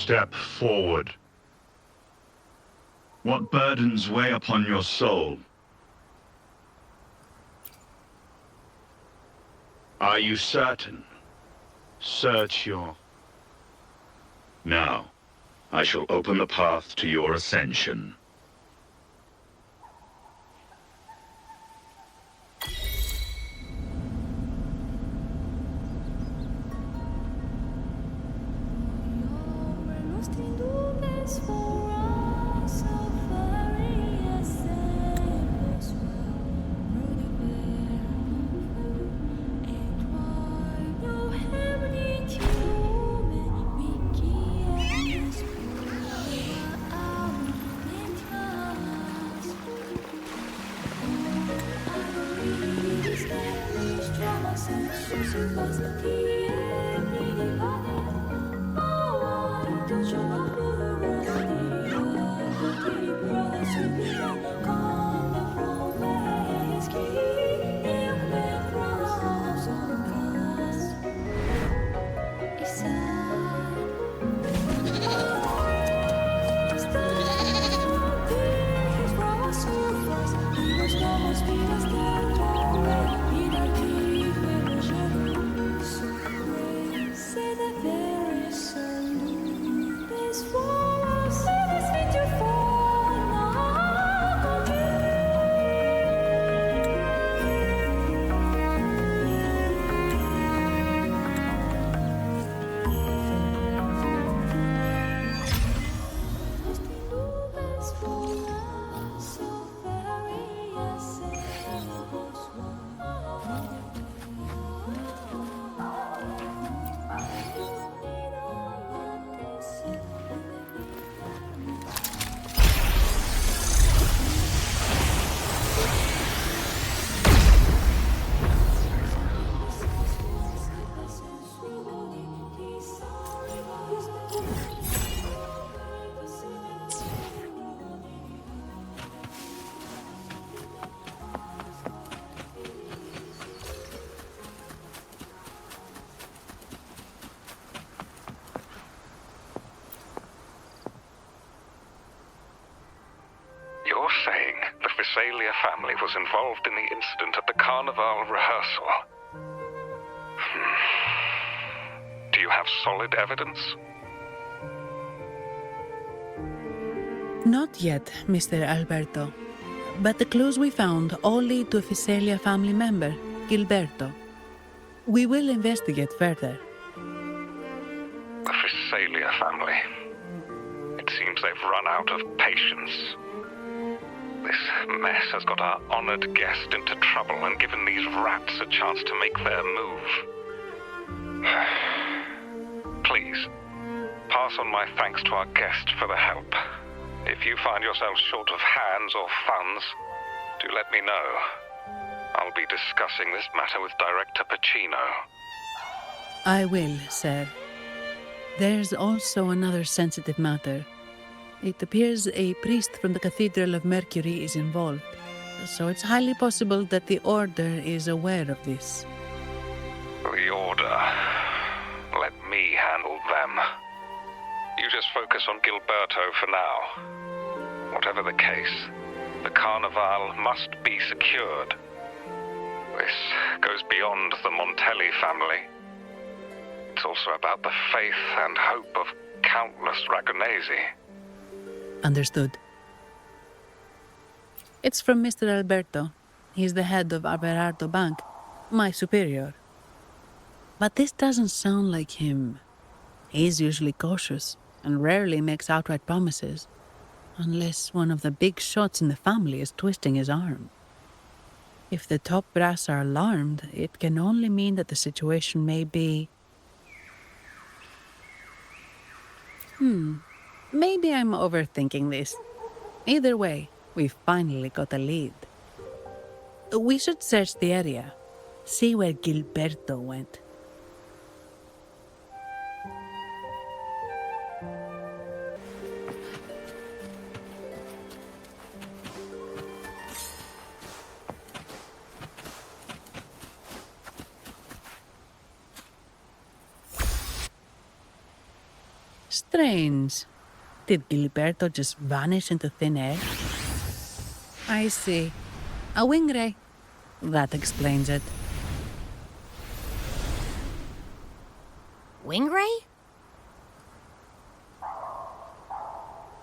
Step forward. What burdens weigh upon your soul? Are you certain? Search your... Now, I shall open the path to your ascension. You're saying the Visalia family was involved in the incident at the Carnival rehearsal? Do you have solid evidence? Not yet, Mr. Alberto. But the clues we found all lead to a Visalia family member, Gilberto. We will investigate further. The Visalia family. It seems they've run out of patience. This mess has got our honored guest into trouble and given these rats a chance to make their move. Please, pass on my thanks to our guest for the help. If you find yourselves short of hands or funds, do let me know. I'll be discussing this matter with Director Pacino. I will, sir. There's also another sensitive matter. It appears a priest from the Cathedral of Mercury is involved, so it's highly possible that the Order is aware of this. The Order. Let me handle them. You just focus on Gilberto for now. Whatever the case, the Carnival must be secured. This goes beyond the Montelli family. It's also about the faith and hope of countless Ragonesi. Understood. It's from Mr. Alberto. He's the head of Averardo Bank, my superior. But this doesn't sound like him. He's usually cautious and rarely makes outright promises, unless one of the big shots in the family is twisting his arm. If the top brass are alarmed, it can only mean that the situation may be... Maybe I'm overthinking this. Either way, we've finally got a lead. We should search the area, see where Gilberto went. Strange. Did Gilberto just vanish into thin air? I see. A wing ray. That explains it. Wing ray?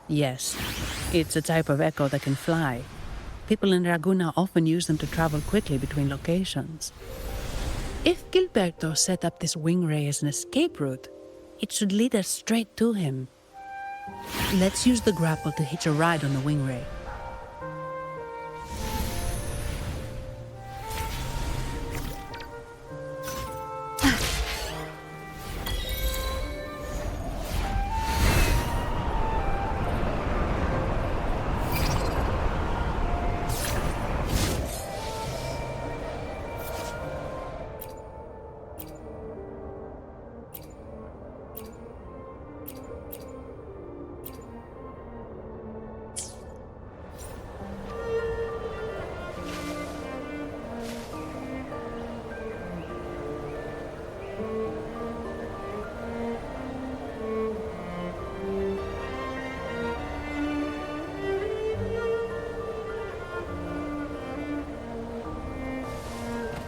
Yes. It's a type of echo that can fly. People in Raguna often use them to travel quickly between locations. If Gilberto set up this wing ray as an escape route, it should lead us straight to him. Let's use the grapple to hitch a ride on the wing ray.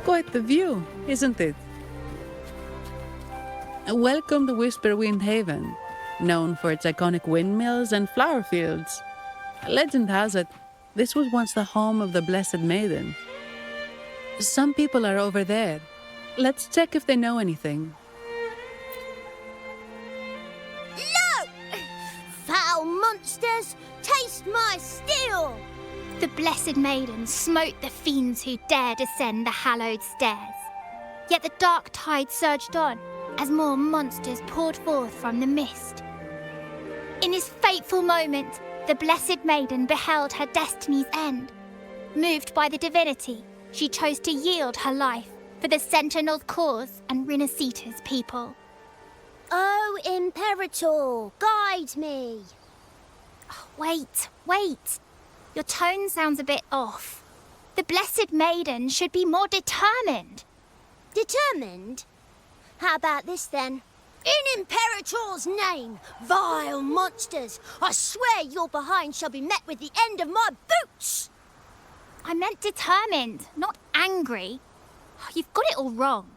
Quite the view, isn't it? Welcome to Whisperwind Haven, known for its iconic windmills and flower fields. Legend has it, this was once the home of the Blessed Maiden. Some people are over there. Let's check if they know anything. No! Foul monsters, taste my steel! The Blessed Maiden smote the fiends who dared ascend the hallowed stairs. Yet the dark tide surged on as more monsters poured forth from the mist. In this fateful moment, the Blessed Maiden beheld her destiny's end. Moved by the divinity, she chose to yield her life for the Sentinel's cause and Rinascita's people. Oh, Imperator, guide me! Oh, wait. Your tone sounds a bit off. The Blessed Maiden should be more determined. Determined? How about this then? In Imperator's name, vile monsters, I swear your behind shall be met with the end of my boots! I meant determined, not angry. You've got it all wrong.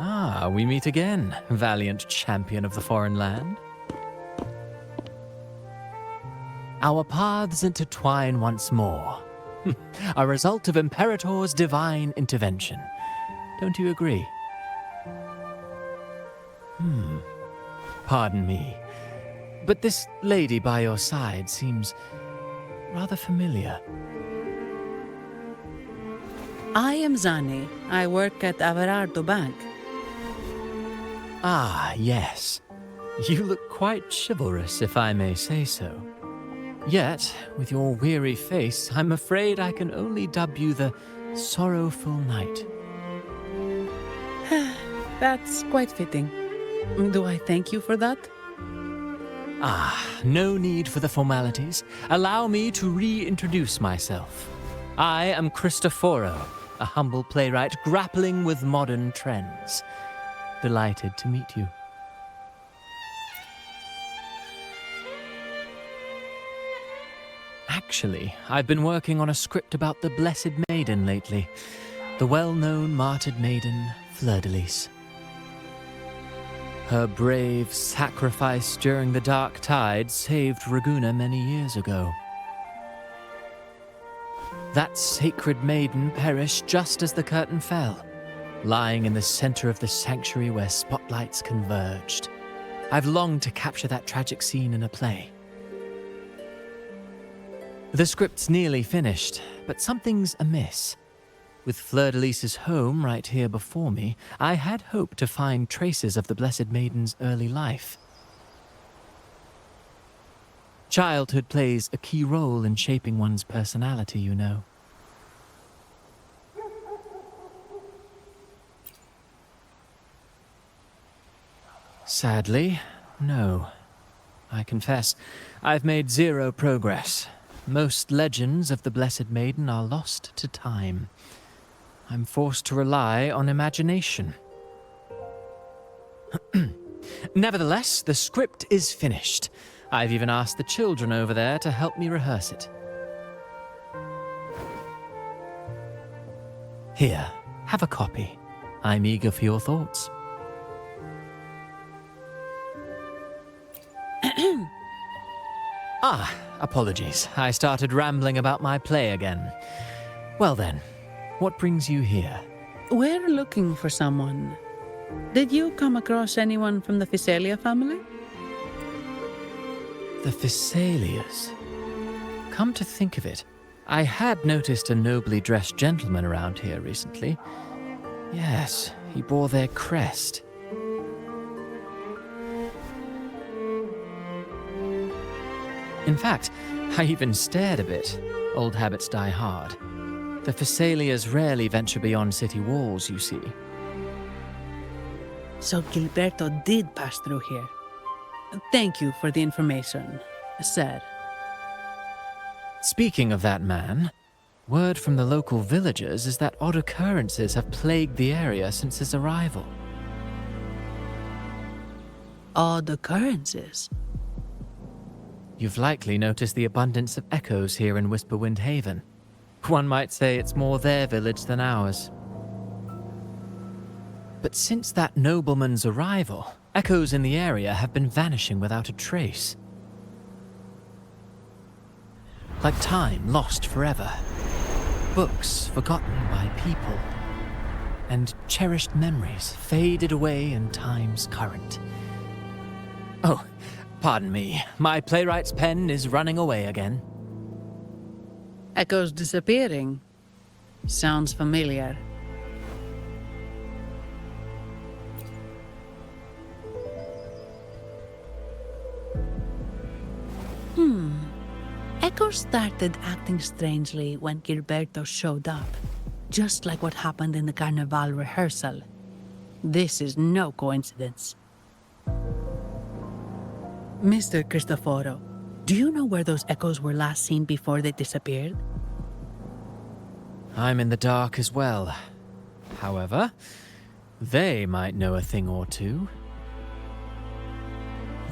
Ah, we meet again, valiant champion of the foreign land. Our paths intertwine once more. A result of Imperator's divine intervention. Don't you agree? Pardon me, but this lady by your side seems rather familiar. I am Zani. I work at Averardo Bank. Ah, yes. You look quite chivalrous, if I may say so. Yet, with your weary face, I'm afraid I can only dub you the Sorrowful Knight. That's quite fitting. Do I thank you for that? Ah, no need for the formalities. Allow me to reintroduce myself. I am Cristoforo, a humble playwright grappling with modern trends. Delighted to meet you. Actually, I've been working on a script about the Blessed Maiden lately. The well-known martyred maiden, Fleur-de-Lis. Her brave sacrifice during the Dark Tide saved Raguna many years ago. That sacred maiden perished just as the curtain fell, lying in the center of the sanctuary where spotlights converged. I've longed to capture that tragic scene in a play. The script's nearly finished, but something's amiss. With Fleur-de-Lis's home right here before me, I had hoped to find traces of the Blessed Maiden's early life. Childhood plays a key role in shaping one's personality, you know. Sadly, no. I confess, I've made zero progress. Most legends of the Blessed Maiden are lost to time. I'm forced to rely on imagination. Nevertheless, the script is finished. I've even asked the children over there to help me rehearse it. Here, have a copy. I'm eager for your thoughts. Apologies. I started rambling about my play again. Well then, what brings you here? We're looking for someone. Did you come across anyone from the Physalia family? The Physalias. Come to think of it, I had noticed a nobly dressed gentleman around here recently. Yes, he bore their crest. In fact, I even stared a bit. Old habits die hard. The Physalias rarely venture beyond city walls, you see. So Gilberto did pass through here. Thank you for the information, sir. Speaking of that man, word from the local villagers is that odd occurrences have plagued the area since his arrival. Odd occurrences? You've likely noticed the abundance of echoes here in Whisperwind Haven. One might say it's more their village than ours. But since that nobleman's arrival, echoes in the area have been vanishing without a trace. Like time lost forever. Books forgotten by people. And cherished memories faded away in time's current. Oh, pardon me. My playwright's pen is running away again. Echoes disappearing. Sounds familiar. Echoes started acting strangely when Gilberto showed up, just like what happened in the Carnival rehearsal. This is no coincidence. Mr. Cristoforo, do you know where those echoes were last seen before they disappeared? I'm in the dark as well. However, they might know a thing or two.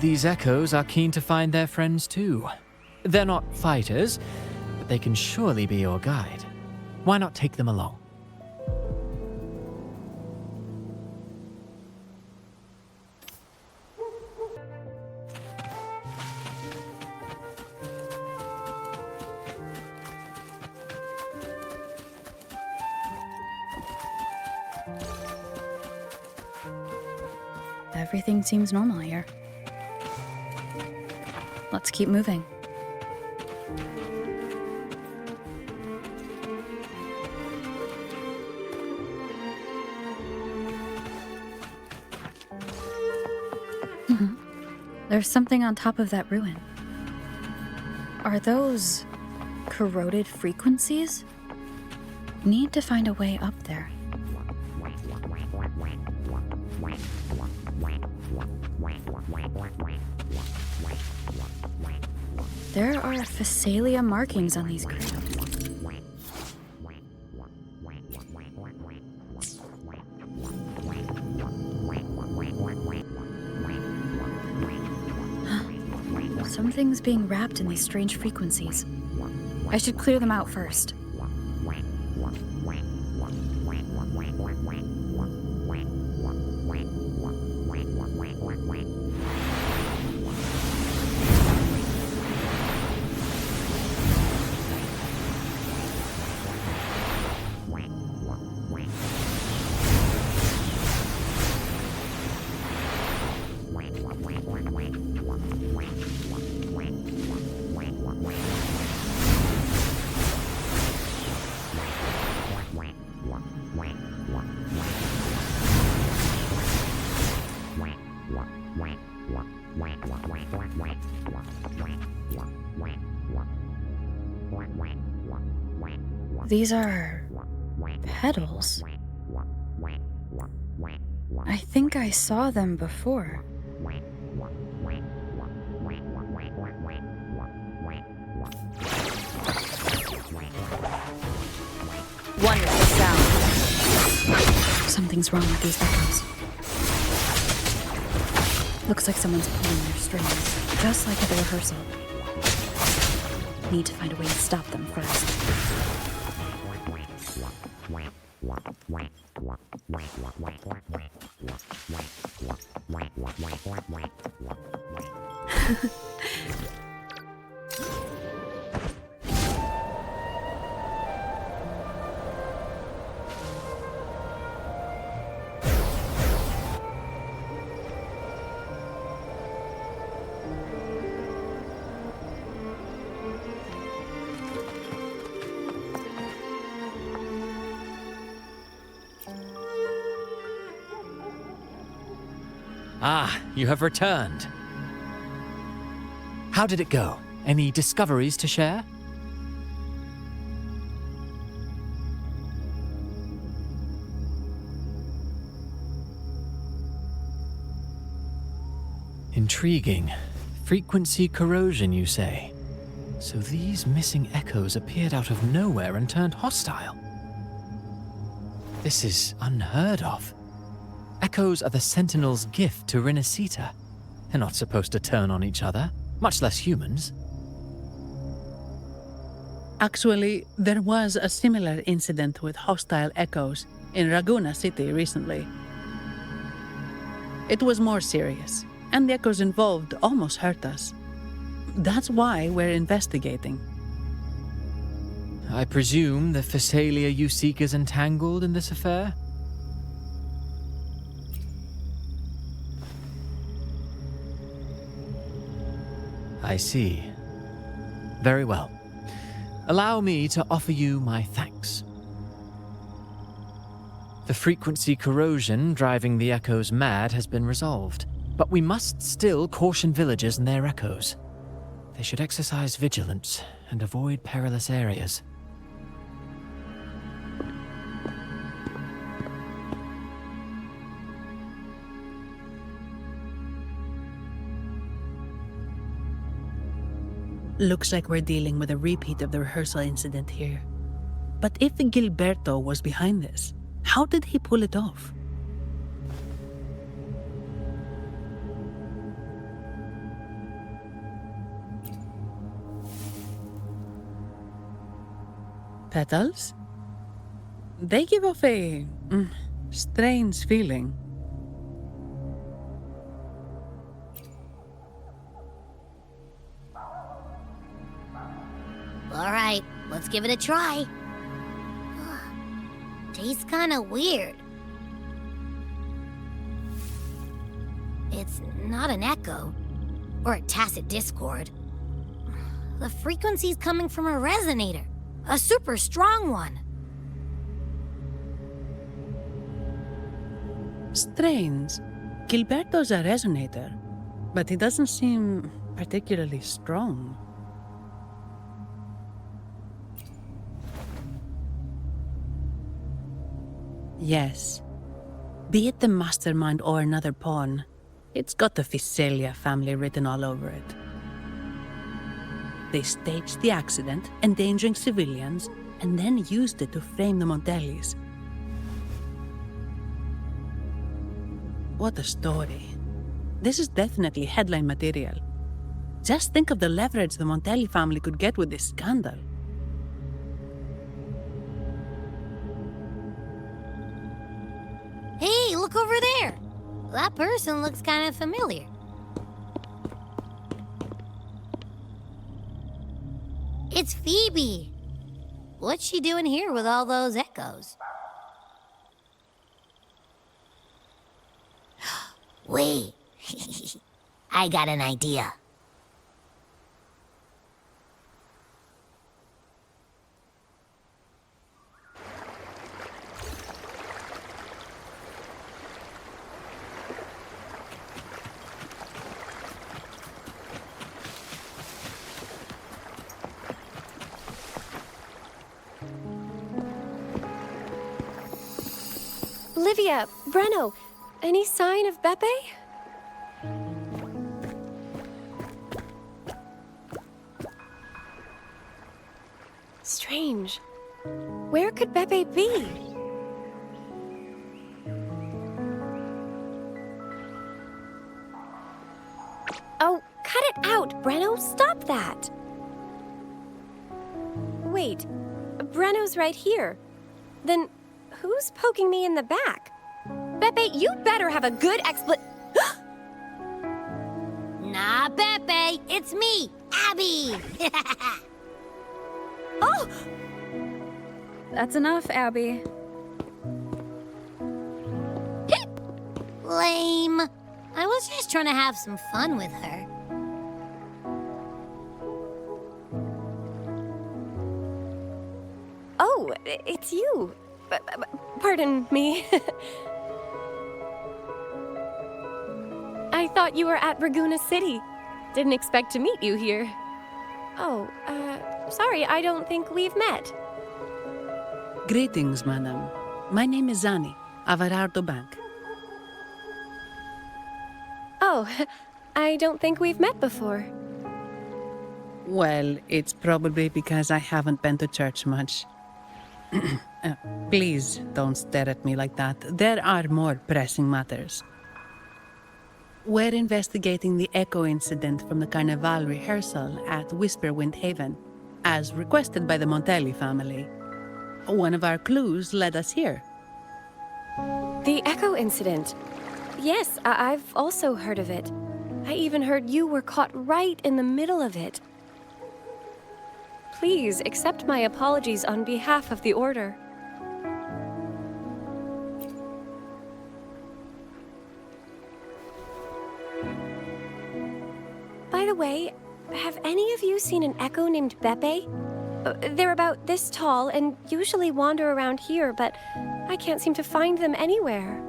These echoes are keen to find their friends too. They're not fighters, but they can surely be your guide. Why not take them along? Everything seems normal here. Let's keep moving. There's something on top of that ruin. Are those corroded frequencies? Need to find a way up there. There are Physalia markings on these crypts. Something's being wrapped in these strange frequencies. I should clear them out first. These are petals. I think I saw them before. Wonderful sound. Something's wrong with these echoes. Looks like someone's pulling their strings, just like at the rehearsal. Need to find a way to stop them first. Ah, you have returned. How did it go? Any discoveries to share? Intriguing. Frequency corrosion, you say? So these missing echoes appeared out of nowhere and turned hostile. This is unheard of. Echoes are the Sentinel's gift to Rinascita. They're not supposed to turn on each other, much less humans. Actually, there was a similar incident with hostile echoes in Raguna City recently. It was more serious, and the echoes involved almost hurt us. That's why we're investigating. I presume the Phasalia you seek is entangled in this affair? I see. Very well. Allow me to offer you my thanks. The frequency corrosion driving the echoes mad has been resolved, but we must still caution villagers and their echoes. They should exercise vigilance and avoid perilous areas. Looks like we're dealing with a repeat of the rehearsal incident here. But if Gilberto was behind this, how did he pull it off? Petals? They give off a strange feeling. All right, let's give it a try. Tastes kind of weird. It's not an echo or a tacit discord. The frequency's coming from a resonator, a super strong one. Strange. Gilberto's a resonator, but he doesn't seem particularly strong. Yes. Be it the mastermind or another pawn, it's got the Phasalia family written all over it. They staged the accident, endangering civilians, and then used it to frame the Montellis. What a story. This is definitely headline material. Just think of the leverage the Montelli family could get with this scandal. Hey, look over there. That person looks kind of familiar. It's Phoebe. What's she doing here with all those echoes? Wait. I got an idea. Olivia, Breno, any sign of Beppe? Strange. Where could Beppe be? Oh, cut it out, Breno! Stop that! Wait, Breno's right here. Then who's poking me in the back? Beppe, you better have a good Nah, Beppe, it's me, Abby. Oh! That's enough, Abby. Lame. I was just trying to have some fun with her. Oh, it's you. Pardon me. I thought you were at Raguna City. Didn't expect to meet you here. Oh, sorry, I don't think we've met. Greetings, madam. My name is Zani, Averardo Bank. Oh, I don't think we've met before. Well, it's probably because I haven't been to church much. Please don't stare at me like that. There are more pressing matters. We're investigating the echo incident from the Carnival rehearsal at Whisperwind Haven, as requested by the Montelli family. One of our clues led us here. The Echo incident. Yes, I've also heard of it. I even heard you were caught right in the middle of it. Please accept my apologies on behalf of the Order. By the way, have any of you seen an echo named Beppe? They're about this tall and usually wander around here, but I can't seem to find them anywhere.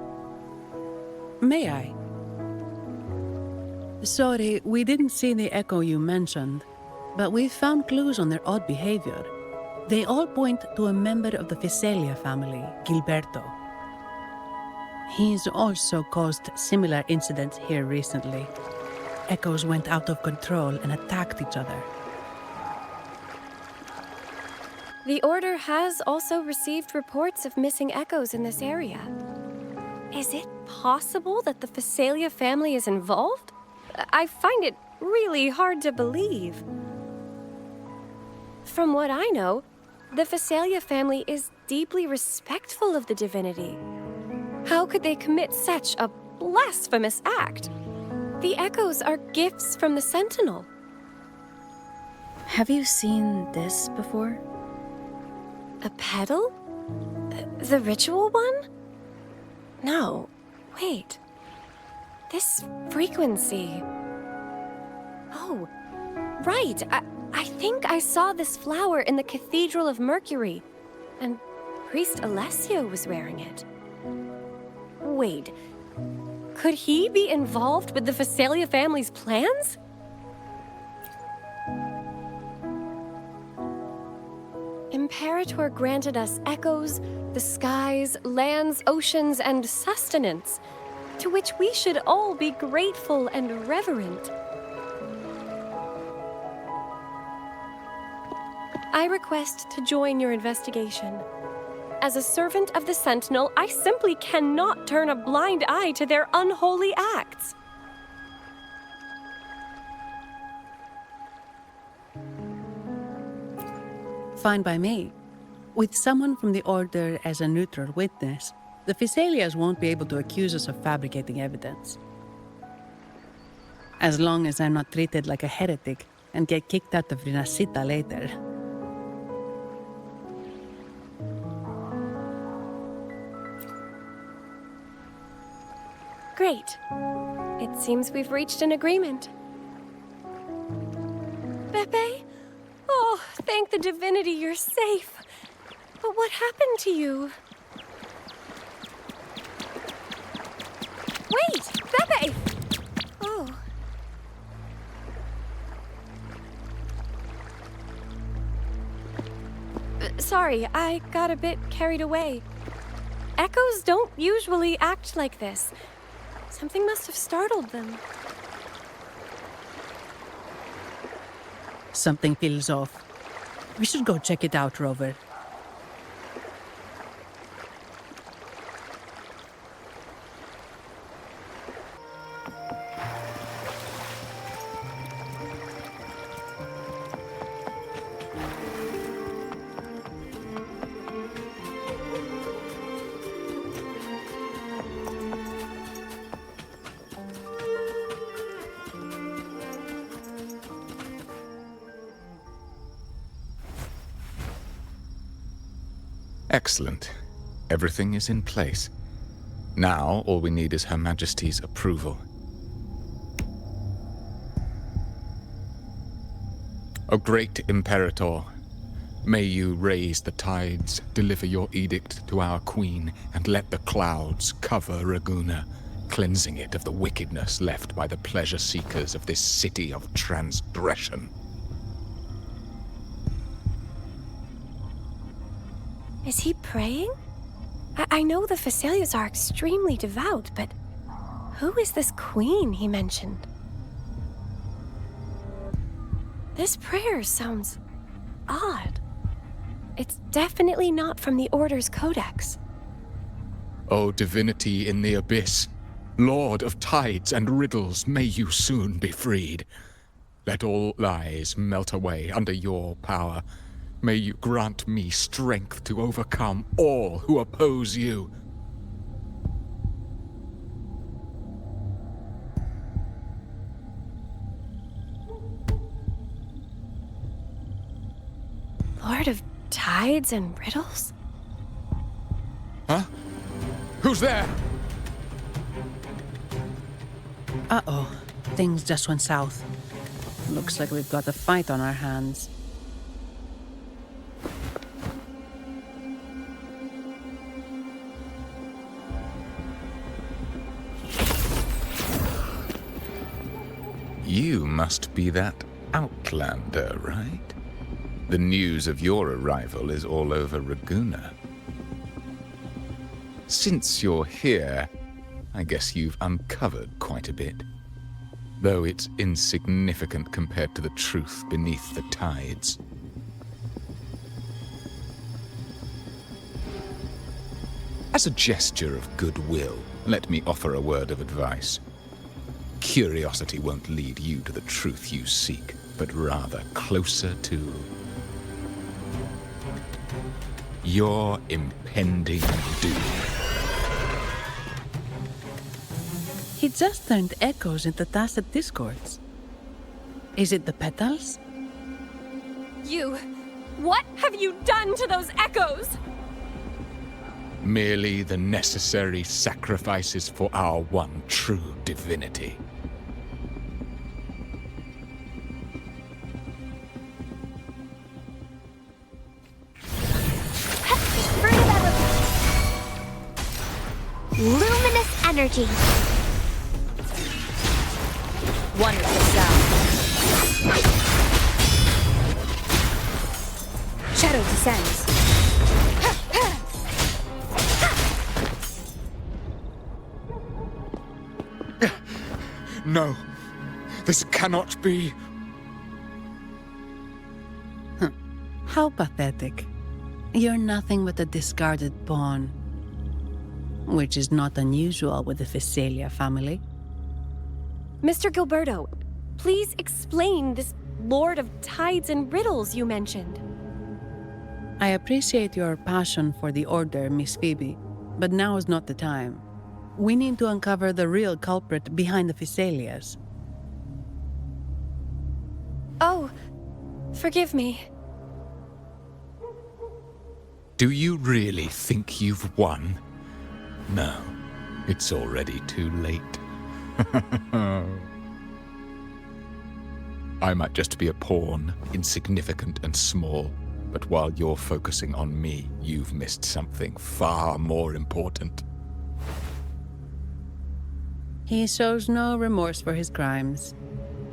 May I? Sorry, we didn't see the echo you mentioned, but we've found clues on their odd behavior. They all point to a member of the Fiselia family, Gilberto. He's also caused similar incidents here recently. Echoes went out of control and attacked each other. The Order has also received reports of missing echoes in this area. Is it possible that the Fiselia family is involved? I find it really hard to believe. From what I know, the Fiselia family is deeply respectful of the divinity. How could they commit such a blasphemous act? The echoes are gifts from the Sentinel. Have you seen this before? A pedal? The ritual one? No, wait. This frequency. Oh, right. I think I saw this flower in the Cathedral of Mercury, and Priest Alessio was wearing it. Wait, could he be involved with the Fiselia family's plans? Imperator granted us echoes, the skies, lands, oceans, and sustenance, to which we should all be grateful and reverent. I request to join your investigation. As a servant of the Sentinel, I simply cannot turn a blind eye to their unholy acts. Fine by me. With someone from the Order as a neutral witness, the Fiselias won't be able to accuse us of fabricating evidence. As long as I'm not treated like a heretic and get kicked out of Rinascita later. Great. It seems we've reached an agreement. Beppe? Oh, thank the divinity you're safe. But what happened to you? Wait! Beppe! Oh. Sorry, I got a bit carried away. Echoes don't usually act like this. Something must have startled them. Something feels off. We should go check it out, Rover. Excellent. Everything is in place. Now, all we need is Her Majesty's approval. O great Imperator, may you raise the tides, deliver your edict to our queen, and let the clouds cover Raguna, cleansing it of the wickedness left by the pleasure-seekers of this city of transgression. Is he praying? I know the Phasalias are extremely devout, but who is this queen he mentioned? This prayer sounds odd. It's definitely not from the Order's codex. O divinity in the abyss, Lord of tides and riddles, may you soon be freed. Let all lies melt away under your power. May you grant me strength to overcome all who oppose you. Lord of tides and riddles? Huh? Who's there? Uh-oh. Things just went south. Looks like we've got a fight on our hands. You must be that outlander, right? The news of your arrival is all over Raguna. Since you're here, I guess you've uncovered quite a bit. Though it's insignificant compared to the truth beneath the tides. As a gesture of goodwill, let me offer a word of advice. Curiosity won't lead you to the truth you seek, but rather closer to your impending doom. He just turned echoes into tacit discords. Is it the petals? What have you done to those echoes? Merely the necessary sacrifices for our one true divinity. Luminous energy. Wonderful sound. Shadow descends. No, this cannot be. How pathetic. You're nothing but a discarded pawn. Which is not unusual with the Phasalia family. Mr. Gilberto, please explain this Lord of Tides and Riddles you mentioned. I appreciate your passion for the Order, Miss Phoebe, but now is not the time. We need to uncover the real culprit behind the Phasalias. Oh, forgive me. Do you really think you've won? No, it's already too late. I might just be a pawn, insignificant and small, but while you're focusing on me, you've missed something far more important. He shows no remorse for his crimes.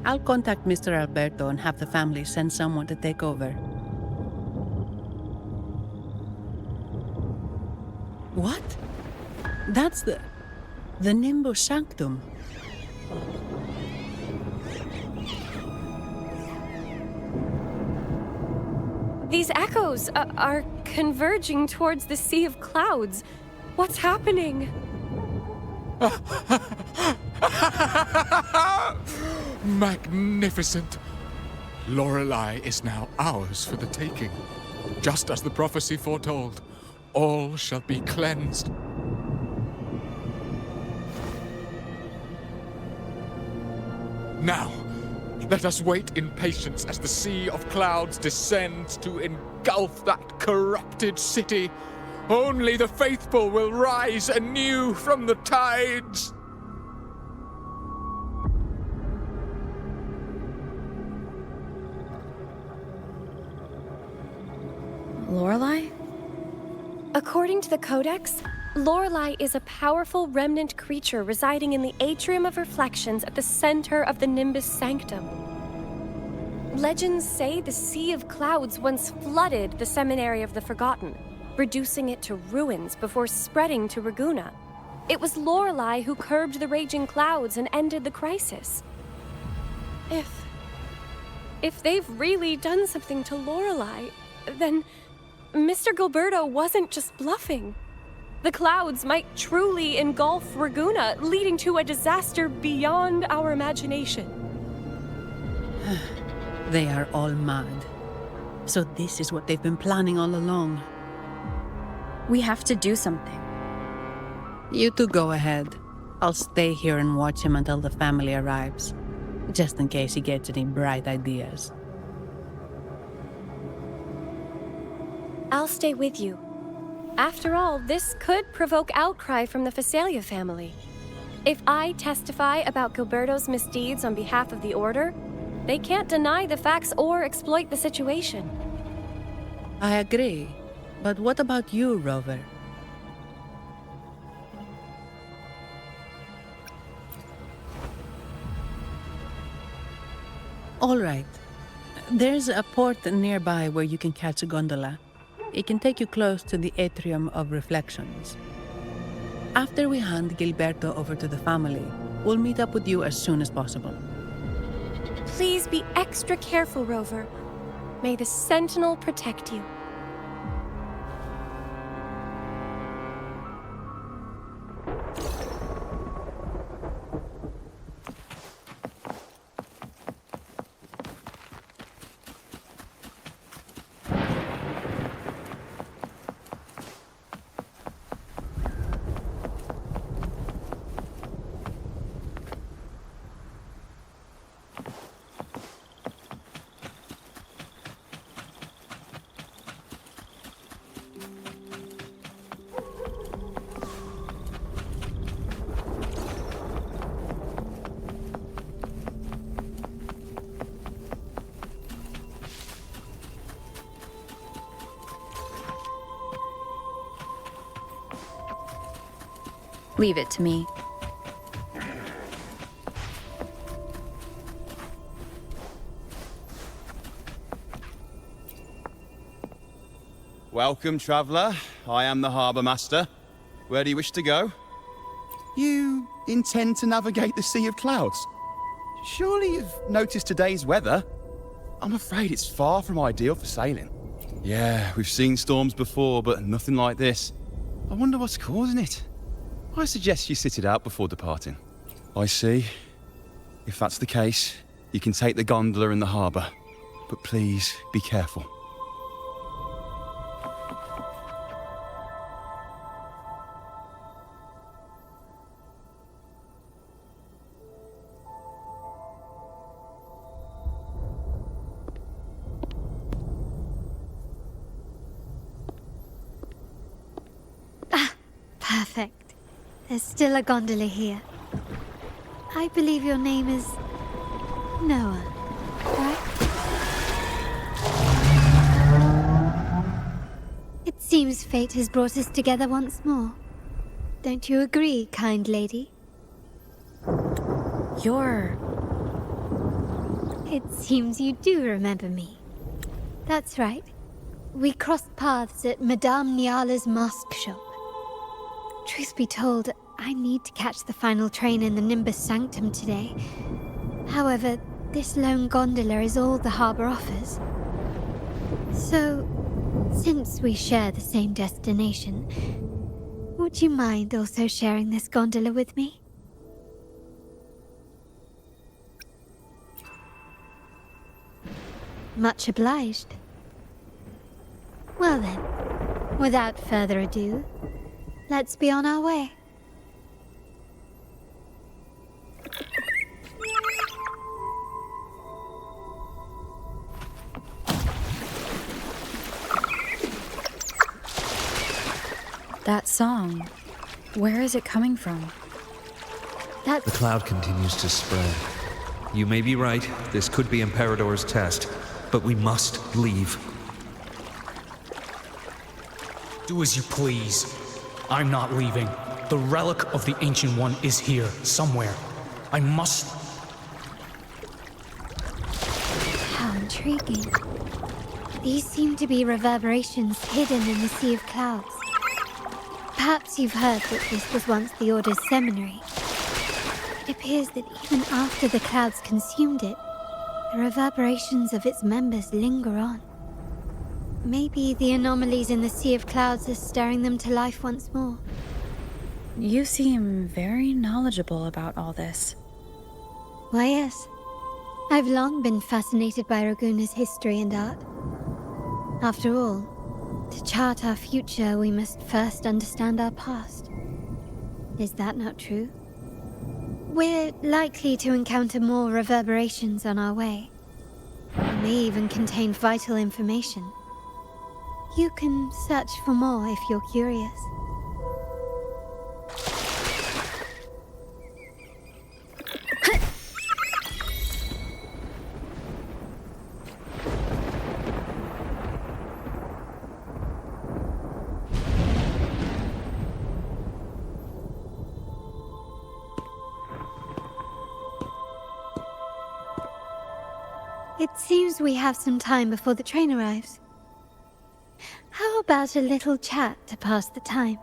I'll contact Mr. Alberto and have the family send someone to take over. What? That's the Nimbus Sanctum. These echoes are converging towards the Sea of Clouds. What's happening? Magnificent! Lorelei is now ours for the taking. Just as the prophecy foretold, all shall be cleansed. Now, let us wait in patience as the Sea of Clouds descends to engulf that corrupted city. Only the faithful will rise anew from the tides. Lorelei? According to the Codex, Lorelei is a powerful remnant creature residing in the Atrium of Reflections at the center of the Nimbus Sanctum. Legends say the Sea of Clouds once flooded the Seminary of the Forgotten, reducing it to ruins before spreading to Raguna. It was Lorelei who curbed the raging clouds and ended the crisis. If they've really done something to Lorelei, then Mr. Gilberto wasn't just bluffing. The clouds might truly engulf Raguna, leading to a disaster beyond our imagination. They are all mad. So this is what they've been planning all along. We have to do something. You two go ahead. I'll stay here and watch him until the family arrives, just in case he gets any bright ideas. I'll stay with you. After all, this could provoke outcry from the Phasalia family. If I testify about Gilberto's misdeeds on behalf of the Order, they can't deny the facts or exploit the situation. I agree. But what about you, Rover? All right. There's a port nearby where you can catch a gondola. It can take you close to the Atrium of Reflections. After we hand Gilberto over to the family, we'll meet up with you as soon as possible. Please be extra careful, Rover. May the Sentinel protect you. Leave it to me. Welcome, traveller. I am the Harbour Master. Where do you wish to go? You intend to navigate the Sea of Clouds? Surely you've noticed today's weather? I'm afraid it's far from ideal for sailing. Yeah, we've seen storms before, but nothing like this. I wonder what's causing it. I suggest you sit it out before departing. I see. If that's the case, you can take the gondola in the harbour. But please, be careful. Perfect. There's still a gondola here. I believe your name is Noah, right? It seems fate has brought us together once more. Don't you agree, kind lady? It seems you do remember me. That's right. We crossed paths at Madame Niala's mask shop. Truth be told, I need to catch the final train in the Nimbus Sanctum today. However, this lone gondola is all the harbour offers. So, since we share the same destination, would you mind also sharing this gondola with me? Much obliged. Well then, without further ado, let's be on our way. That song, where is it coming from? That's... The cloud continues to spread. You may be right, this could be Imperador's test, but we must leave. Do as you please. I'm not leaving. The relic of the Ancient One is here, somewhere. I must... How intriguing. These seem to be reverberations hidden in the Sea of Clouds. Perhaps you've heard that this was once the Order's seminary. It appears that even after the clouds consumed it, the reverberations of its members linger on. Maybe the anomalies in the Sea of Clouds are stirring them to life once more. You seem very knowledgeable about all this. Why, yes. I've long been fascinated by Raguna's history and art. After all, to chart our future, we must first understand our past. Is that not true? We're likely to encounter more reverberations on our way. They may even contain vital information. You can search for more if you're curious. It seems we have some time before the train arrives. How about a little chat to pass the time?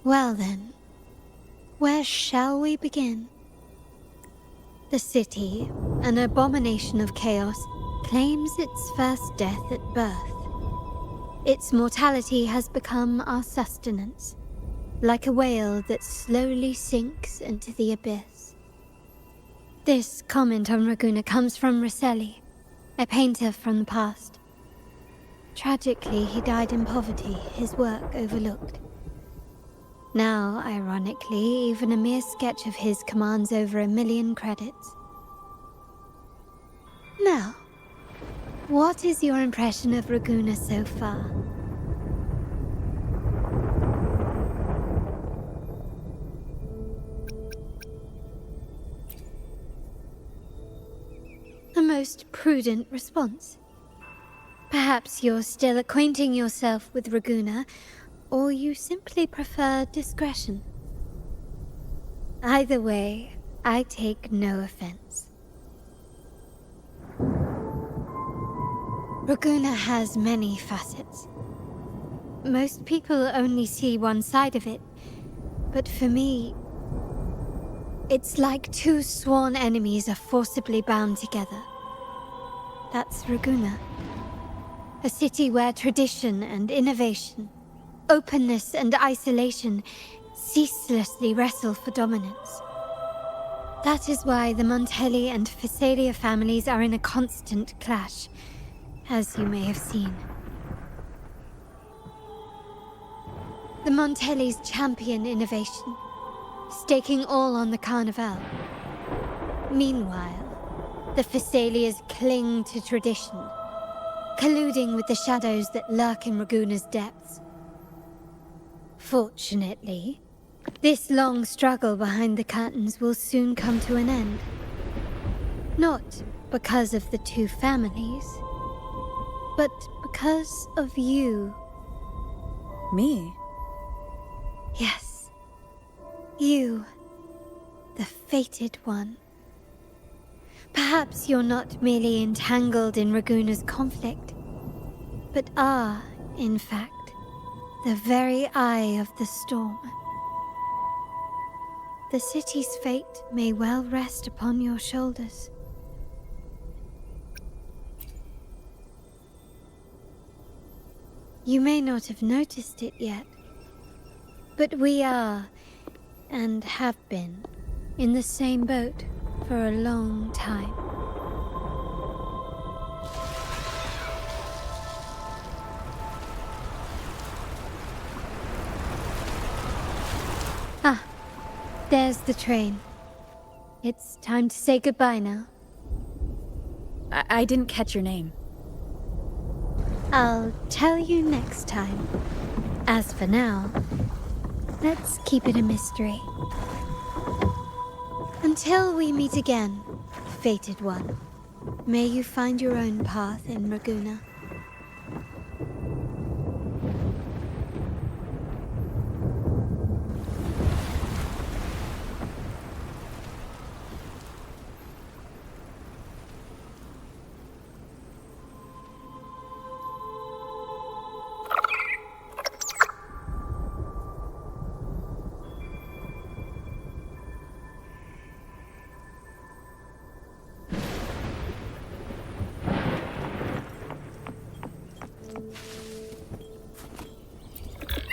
Well then, where shall we begin? The city, an abomination of chaos, claims its first death at birth. Its mortality has become our sustenance, like a whale that slowly sinks into the abyss. This comment on Raguna comes from Rosselli, a painter from the past. Tragically, he died in poverty, his work overlooked. Now, ironically, even a mere sketch of his commands over 1 million credits. Now, what is your impression of Raguna so far? A most prudent response. Perhaps you're still acquainting yourself with Raguna, or you simply prefer discretion. Either way, I take no offense. Raguna has many facets. Most people only see one side of it, but for me, it's like two sworn enemies are forcibly bound together. That's Raguna. A city where tradition and innovation, openness and isolation ceaselessly wrestle for dominance. That is why the Montelli and Phasalia families are in a constant clash, as you may have seen. The Montellis champion innovation, staking all on the Carnival. Meanwhile, the Phasalias cling to tradition, colluding with the shadows that lurk in Raguna's depths. Fortunately, this long struggle behind the curtains will soon come to an end. Not because of the two families, but because of you. Me? Yes. You. The fated one. Perhaps you're not merely entangled in Raguna's conflict, but are, in fact, the very eye of the storm. The city's fate may well rest upon your shoulders. You may not have noticed it yet, but we are, and have been, in the same boat for a long time. Ah, there's the train. It's time to say goodbye now. I didn't catch your name. I'll tell you next time. As for now, let's keep it a mystery. Until we meet again, fated one, may you find your own path in Raguna.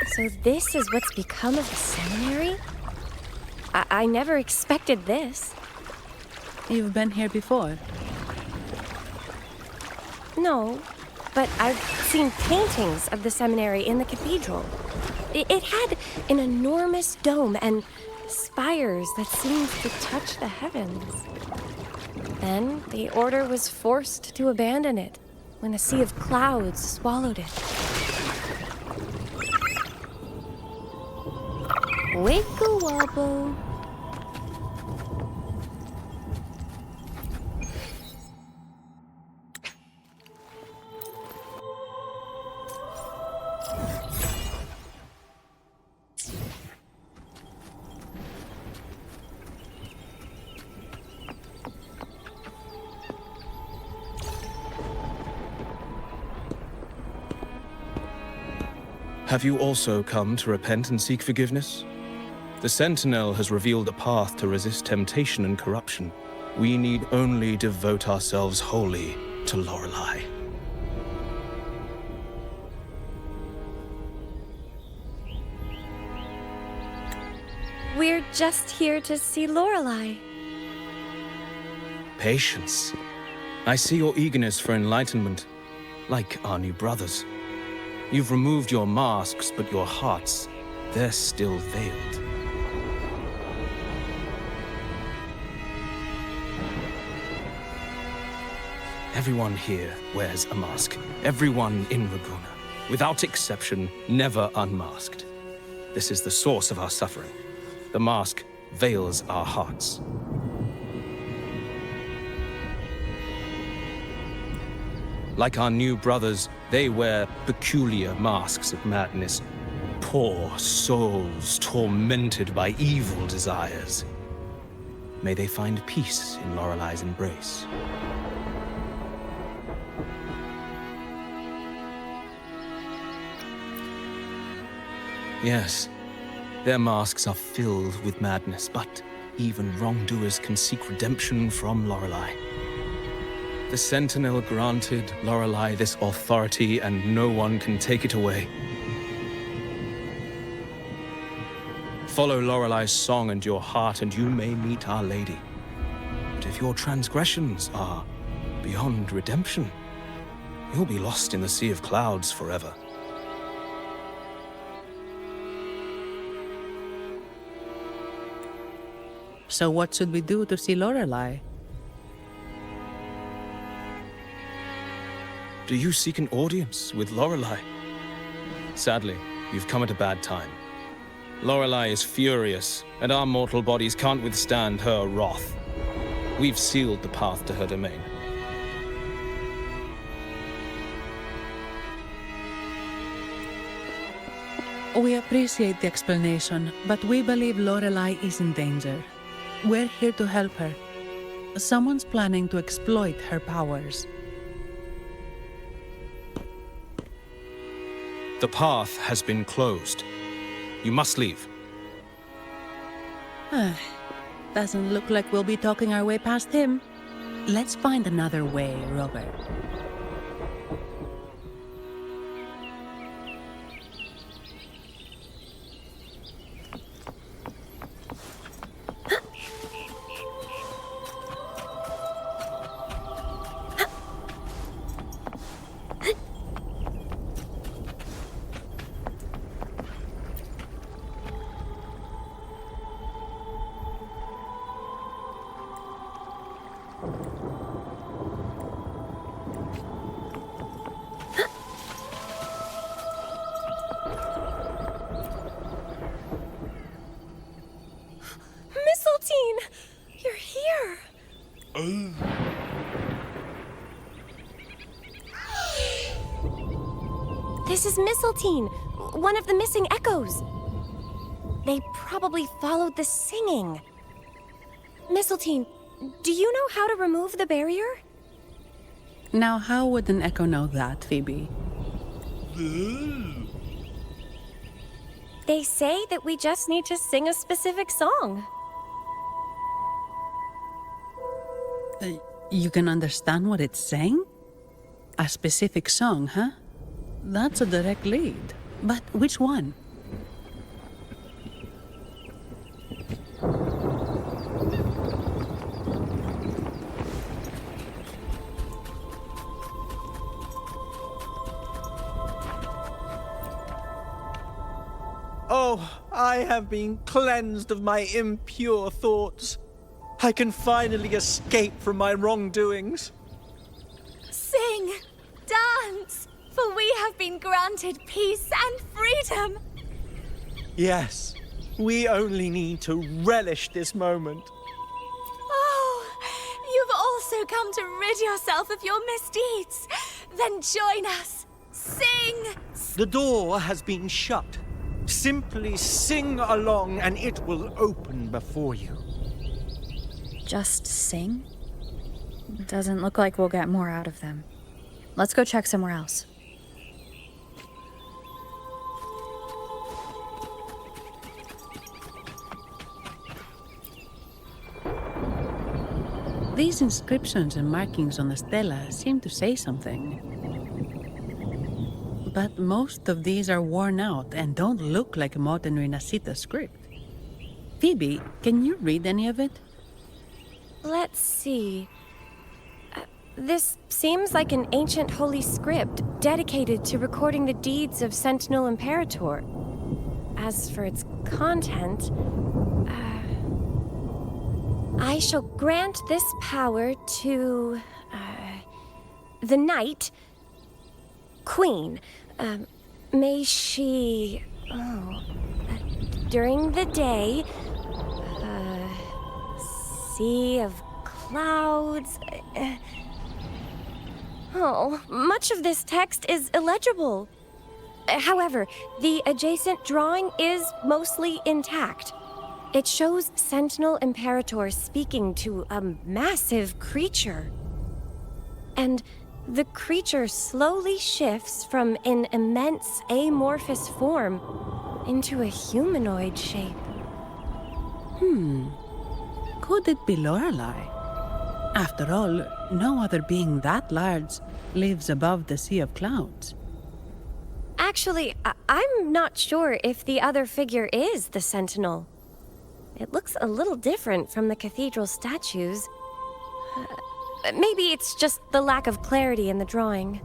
So this is what's become of the seminary? I never expected this. You've been here before? No, but I've seen paintings of the seminary in the cathedral. It had an enormous dome and spires that seemed to touch the heavens. Then the order was forced to abandon it when a sea of clouds swallowed it. Wiggle wobble. Have you also come to repent and seek forgiveness? The Sentinel has revealed a path to resist temptation and corruption. We need only devote ourselves wholly to Lorelei. We're just here to see Lorelei. Patience. I see your eagerness for enlightenment, like our new brothers. You've removed your masks, but your hearts, they're still veiled. Everyone here wears a mask. Everyone in Raguna, without exception, never unmasked. This is the source of our suffering. The mask veils our hearts. Like our new brothers, they wear peculiar masks of madness. Poor souls tormented by evil desires. May they find peace in Lorelei's embrace. Yes, their masks are filled with madness, but even wrongdoers can seek redemption from Lorelei. The Sentinel granted Lorelei this authority, and no one can take it away. Follow Lorelei's song and your heart, and you may meet Our Lady. But if your transgressions are beyond redemption, you'll be lost in the sea of clouds forever. So what should we do to see Lorelei? Do you seek an audience with Lorelei? Sadly, you've come at a bad time. Lorelei is furious, and our mortal bodies can't withstand her wrath. We've sealed the path to her domain. We appreciate the explanation, but we believe Lorelei is in danger. We're here to help her. Someone's planning to exploit her powers. The path has been closed. You must leave. Doesn't look like we'll be talking our way past him. Let's find another way, Robert. Mistletoe! You're here! This is Mistletoe, one of the missing echoes. They probably followed the singing. Mistletoe, do you know how to remove the barrier? Now, how would an echo know that, Phoebe? They say that we just need to sing a specific song. You can understand what it's saying? A specific song, huh? That's a direct lead. But which one? Oh, I have been cleansed of my impure thoughts. I can finally escape from my wrongdoings. Sing! Dance! For we have been granted peace and freedom! Yes, we only need to relish this moment. Oh, you've also come to rid yourself of your misdeeds. Then join us. Sing! The door has been shut. Simply sing along and it will open before you. Just sing? Doesn't look like we'll get more out of them. Let's go check somewhere else. These inscriptions and markings on the stela seem to say something. But most of these are worn out and don't look like a modern Rinascita script. Phoebe, can you read any of it? Let's see. This seems like an ancient holy script dedicated to recording the deeds of Sentinel Imperator. As for its content, I shall grant this power to the Knight Queen. May she, during the day, sea of clouds. Much of this text is illegible. However, the adjacent drawing is mostly intact. It shows Sentinel Imperator speaking to a massive creature. And the creature slowly shifts from an immense amorphous form into a humanoid shape. Could it be Lorelei? After all, no other being that large lives above the sea of clouds. Actually, I'm not sure if the other figure is the Sentinel. It looks a little different from the cathedral statues. Maybe it's just the lack of clarity in the drawing.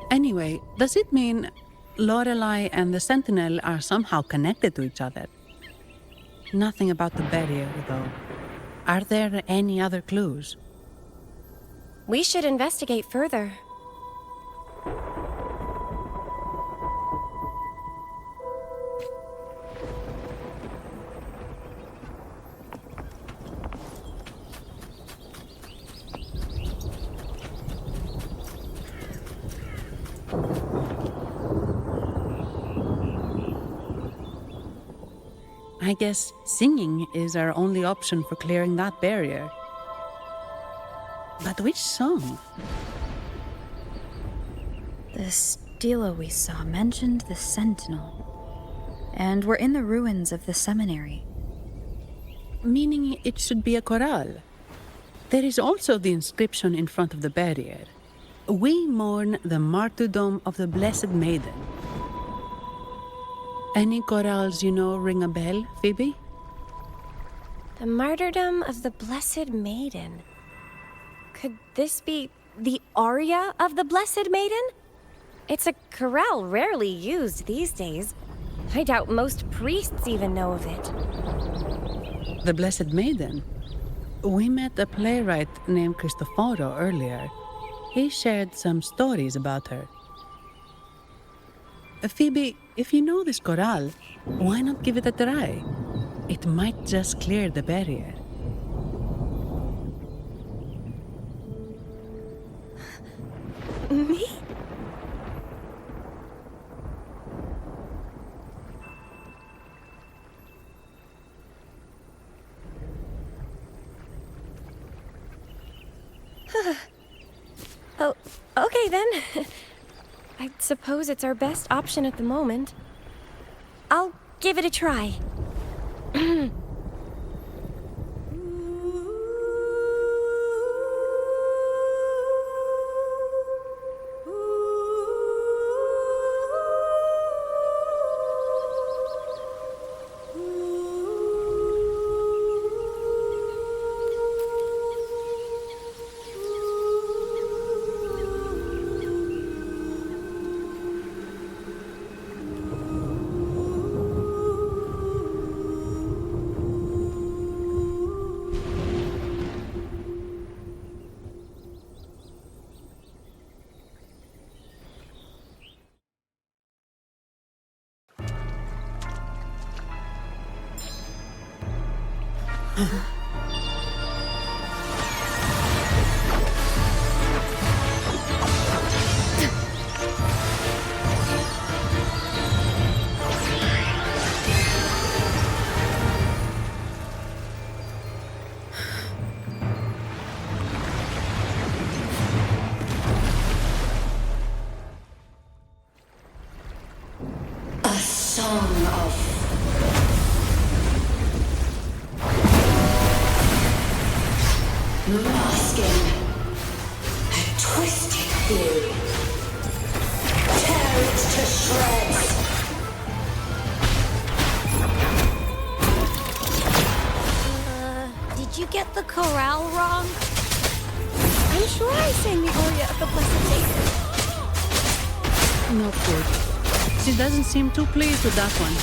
Anyway, does it mean Lorelei and the Sentinel are somehow connected to each other? Nothing about the barrier, though. Are there any other clues? We should investigate further. I guess singing is our only option for clearing that barrier. But which song? The stela we saw mentioned the Sentinel. And we're in the ruins of the seminary. meaning it should be a corral. There is also the inscription in front of the barrier. We mourn the martyrdom of the Blessed Maiden. Any corrals you know ring a bell, Phoebe? The martyrdom of the Blessed Maiden. Could this be the aria of the Blessed Maiden? It's a chorale rarely used these days. I doubt most priests even know of it. The Blessed Maiden? We met a playwright named Cristoforo earlier. He shared some stories about her. Phoebe, if you know this chorale, why not give it a try? It might just clear the barrier. Me? Oh, okay then. I suppose it's our best option at the moment. I'll give it a try. A song of masking, a twisted view, tear it to shreds. Did you get the chorale wrong? I'm sure I sang the aria of the Blessed Maiden. Not good. She doesn't seem too pleased with that one.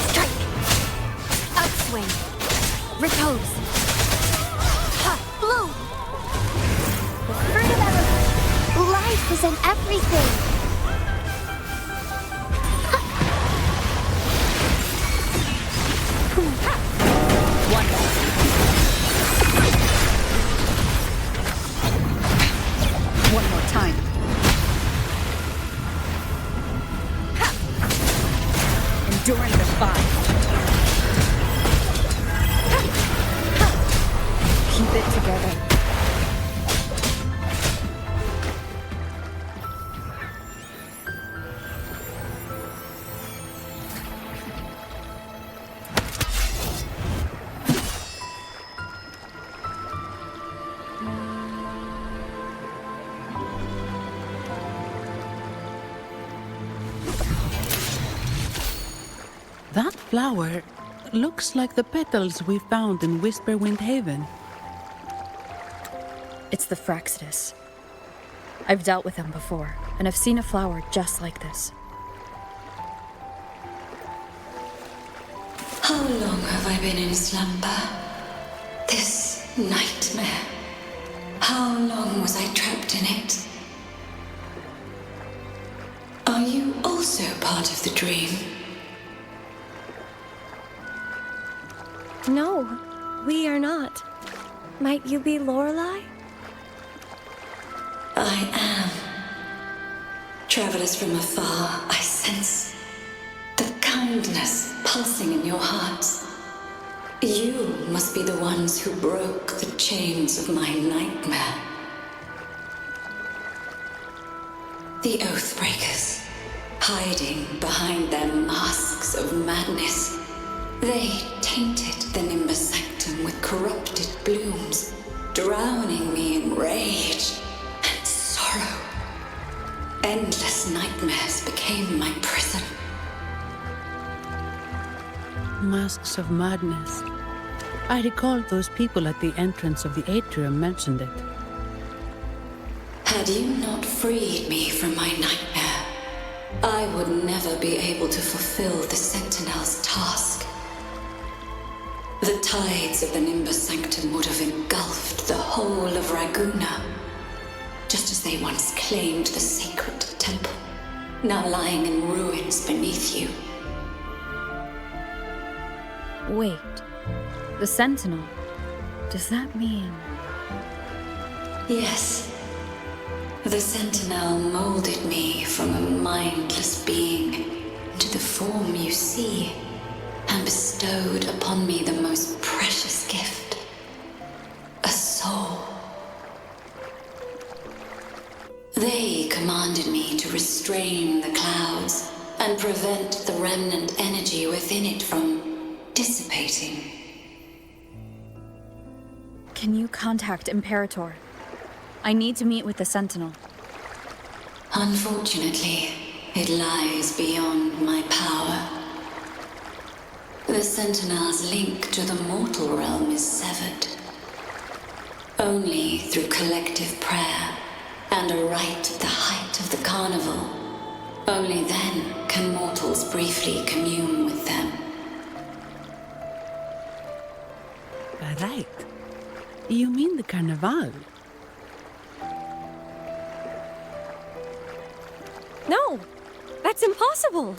Strike! Upswing! Repose! Ha! Bloom! The fruit of element! Life is in everything! One more time. Enduring the fight. Keep it together. That flower looks like the petals we found in Whisperwind Haven. It's the Fraxidus. I've dealt with them before, and I've seen a flower just like this. How long have I been in slumber? This nightmare. How long was I trapped in it? Are you also part of the dream? No, we are not. Might you be Lorelei? I am. Travelers from afar, I sense the kindness pulsing in your hearts. You must be the ones who broke the chains of my nightmare. The Oathbreakers, hiding behind their masks of madness. They tainted the Nimbus Sanctum with corrupted blooms, drowning me in rage and sorrow. Endless nightmares became my prison. Masks of madness. I recalled those people at the entrance of the atrium mentioned it. Had you not freed me from my nightmare, I would never be able to fulfill the Sentinel's task. The tides of the Nimbus Sanctum would have engulfed the whole of Raguna, just as they once claimed the sacred temple, now lying in ruins beneath you. Wait. The Sentinel. Does that mean... Yes. The Sentinel molded me from a mindless being into the form you see, and bestowed upon me the most precious gift, a soul. They commanded me to restrain the clouds and prevent the remnant energy within it from dissipating. Can you contact Imperator? I need to meet with the Sentinel. Unfortunately, it lies beyond my power. The Sentinel's link to the mortal realm is severed. Only through collective prayer and a rite at the height of the carnival, only then can mortals briefly commune with them. Right. You mean the Carnival? No! That's impossible!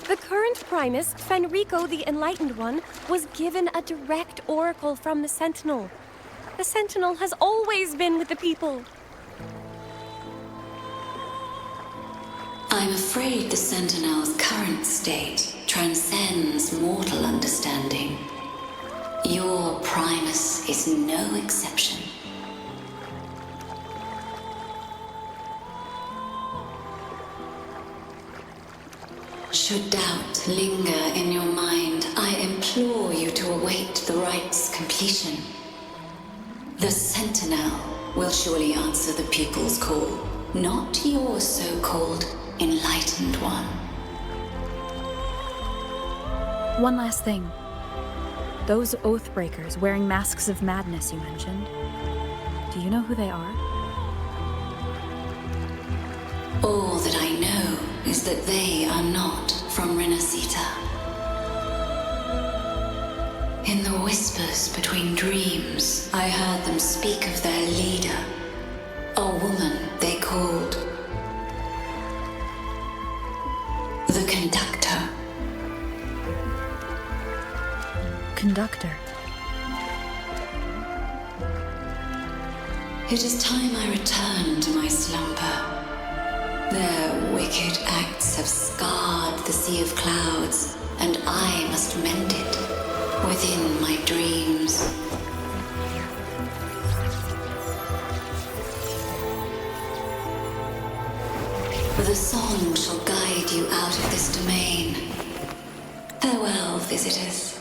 The current Primus, Fenrico the Enlightened One, was given a direct oracle from the Sentinel. The Sentinel has always been with the people. I'm afraid the Sentinel's current state transcends mortal understanding. Your Primus is no exception. Should doubt linger in your mind, I implore you to await the rite's completion. The Sentinel will surely answer the people's call, not your so-called Enlightened One. One last thing. Those Oathbreakers wearing masks of madness you mentioned. Do you know who they are? All that I know is that they are not from Rinascita. In the whispers between dreams, I heard them speak of their leader, a woman they called the Conductor. Conductor. It is time I return to my slumber. Their wicked acts have scarred the Sea of Clouds, and I must mend it within my dreams. The song shall guide you out of this domain. Farewell, visitors.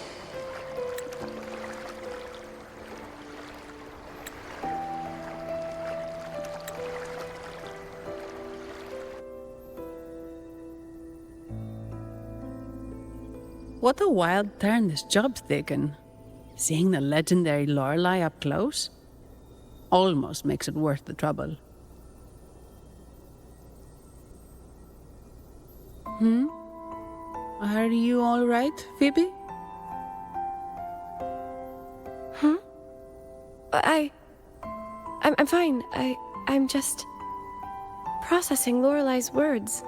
What a wild turn this job's taken. Seeing the legendary Lorelei up close almost makes it worth the trouble. Are you all right, Phoebe? I'm fine. I'm just processing Lorelei's words.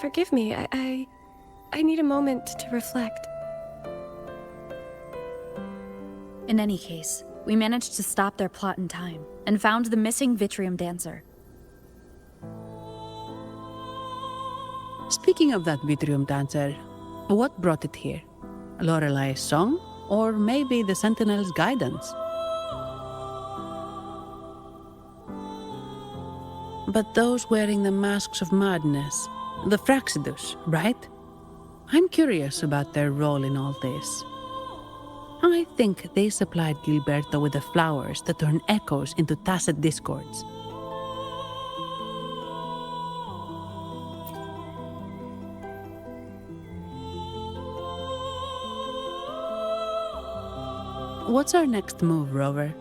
Forgive me. I need a moment to reflect. In any case, we managed to stop their plot in time and found the missing Vitrium Dancer. Speaking of that Vitrium Dancer, what brought it here? Lorelei's song Or maybe the Sentinel's guidance. But those wearing the masks of madness, the Fraxidus, right? I'm curious about their role in all this. I think they supplied Gilberto with the flowers that turn echoes into tacit discords. What's our next move, Rover?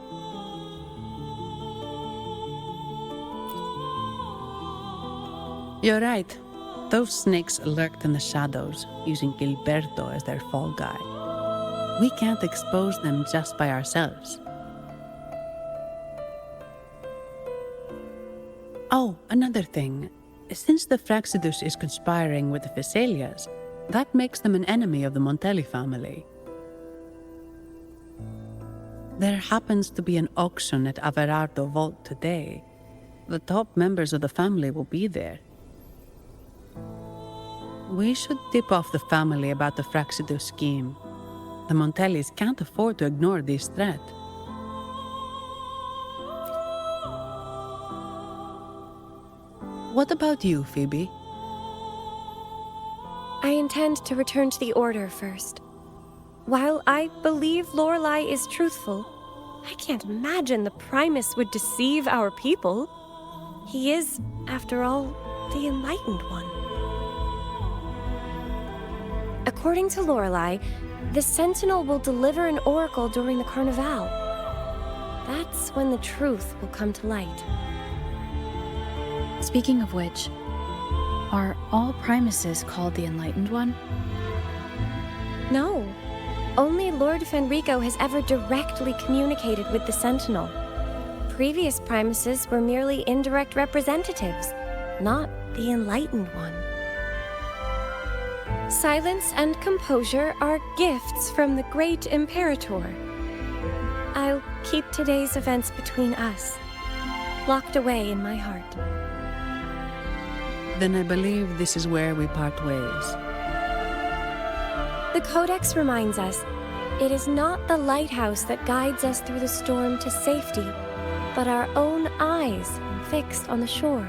You're right. Those snakes lurked in the shadows, using Gilberto as their fall guy. We can't expose them just by ourselves. Oh, another thing. Since the Fraxidus is conspiring with the Phassalias, that makes them an enemy of the Montelli family. There happens to be an auction at Averardo Vault today. The top members of the family will be there. We should tip off the family about the Fraxidus scheme. The Montellis can't afford to ignore this threat. What about you, Phoebe? I intend to return to the Order first. While I believe Lorelei is truthful, I can't imagine the Primus would deceive our people. He is, after all, the Enlightened One. According to Lorelei, the Sentinel will deliver an oracle during the Carnival. That's when the truth will come to light. Speaking of which, are all Primuses called the Enlightened One? No. Only Lord Fenrico has ever directly communicated with the Sentinel. Previous Primuses were merely indirect representatives, not the Enlightened One. Silence and composure are gifts from the great Imperator. I'll keep today's events between us, locked away in my heart. Then I believe this is where we part ways. The Codex reminds us, it is not the lighthouse that guides us through the storm to safety, but our own eyes fixed on the shore.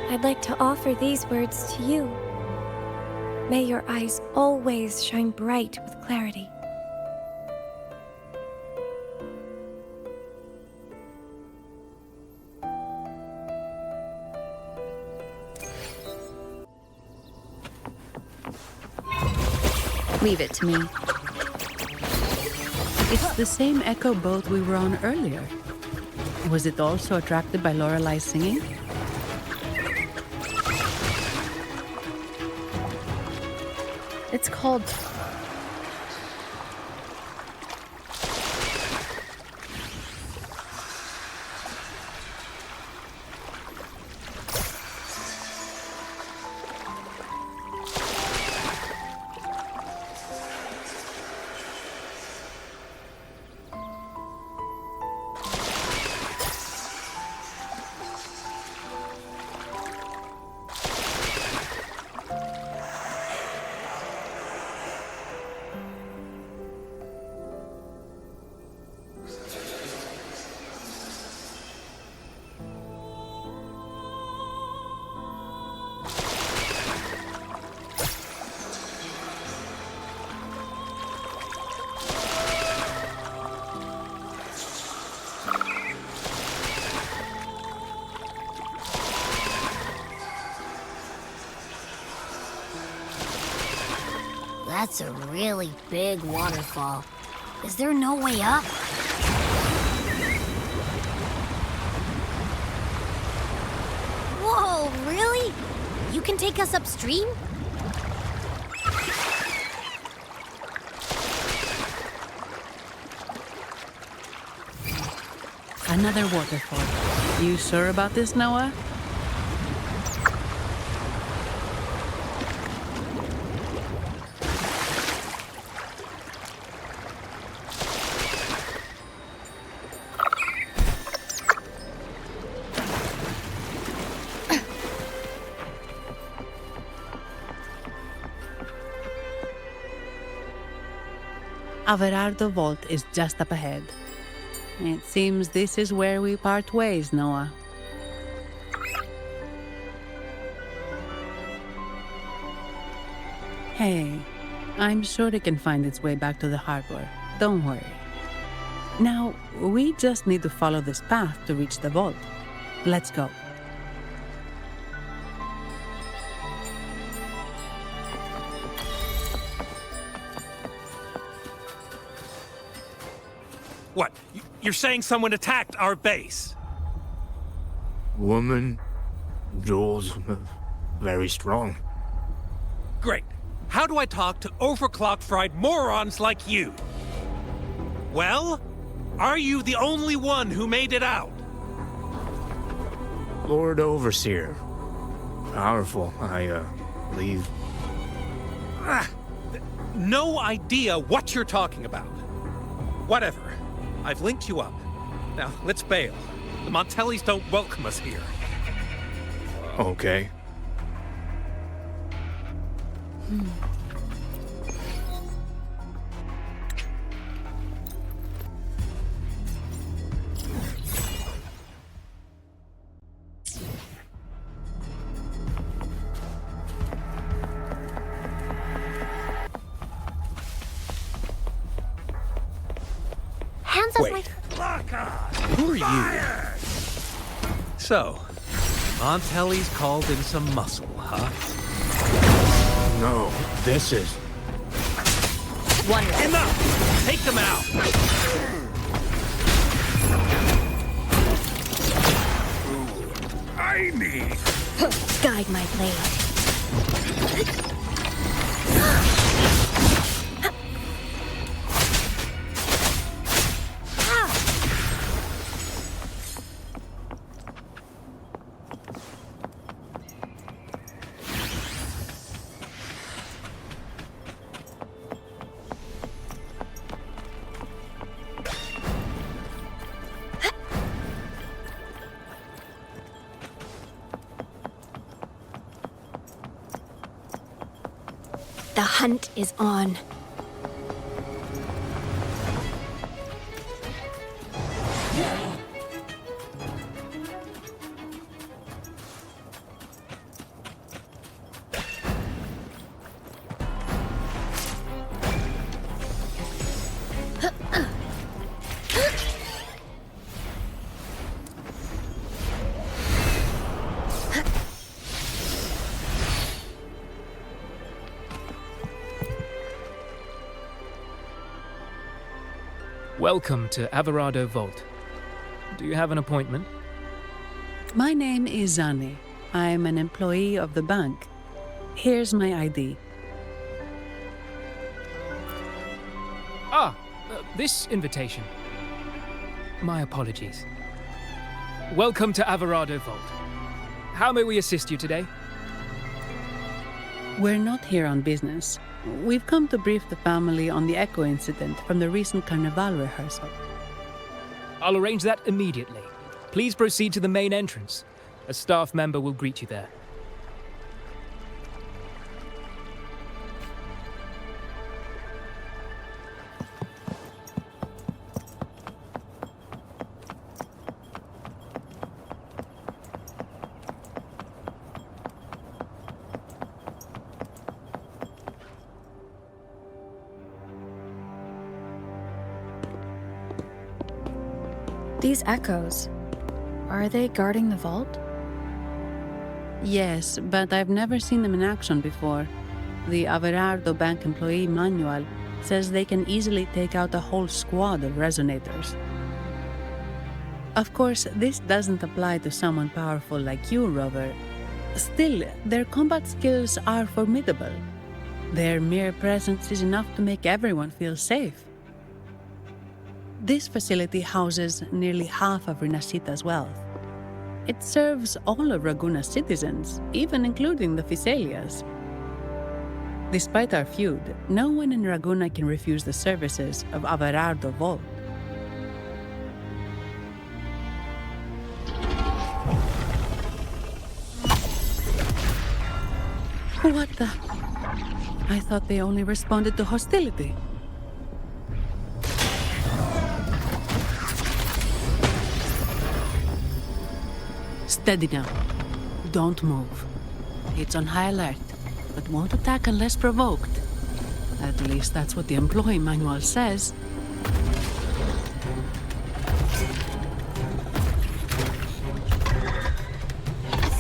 I'd like to offer these words to you. May your eyes always shine bright with clarity. Leave it to me. It's the same echo boat we were on earlier. Was it also attracted by Lorelei's singing? It's called... That's a really big waterfall. Is there no way up? Whoa, really? You can take us upstream? Another waterfall. You sure about this, Noah? Averardo Vault is just up ahead. It seems this is where we part ways, Noah. Hey, I'm sure it can find its way back to the harbor. Don't worry. Now, we just need to follow this path to reach the vault. Let's go. What? You're saying someone attacked our base? Woman, Jules, very strong. Great. How do I talk to overclock-fried morons like you? Well, are you the only one who made it out? Lord Overseer. Powerful, I believe. No idea what you're talking about. Whatever. I've linked you up. Now, let's bail. The Montellis don't welcome us here. Okay. Hands off Wait. Who are you? So, Montelli's called in some muscle, huh? No, this is... One Enough! Take them out! I need... Guide my blade. The hunt is on. Welcome to Averardo Vault. Do you have an appointment? My name is Zani. I'm an employee of the bank. Here's my ID. This invitation. My apologies. Welcome to Averardo Vault. How may we assist you today? We're not here on business. We've come to brief the family on the Echo incident from the recent Carnival rehearsal. I'll arrange that immediately. Please proceed to the main entrance. A staff member will greet you there. These echoes, are they guarding the vault? Yes, but I've never seen them in action before. The Averardo Bank employee manual says they can easily take out a whole squad of resonators. Of course, this doesn't apply to someone powerful like you, Rover. Still, their combat skills are formidable. Their mere presence is enough to make everyone feel safe. This facility houses nearly half of Rinascita's wealth. It serves all of Raguna's citizens, even including the Physaelias. Despite our feud, no one in Raguna can refuse the services of Averardo Vault. What the? I thought they only responded to hostility. Steady now. Don't move. It's on high alert, but won't attack unless provoked. At least that's what the employee manual says.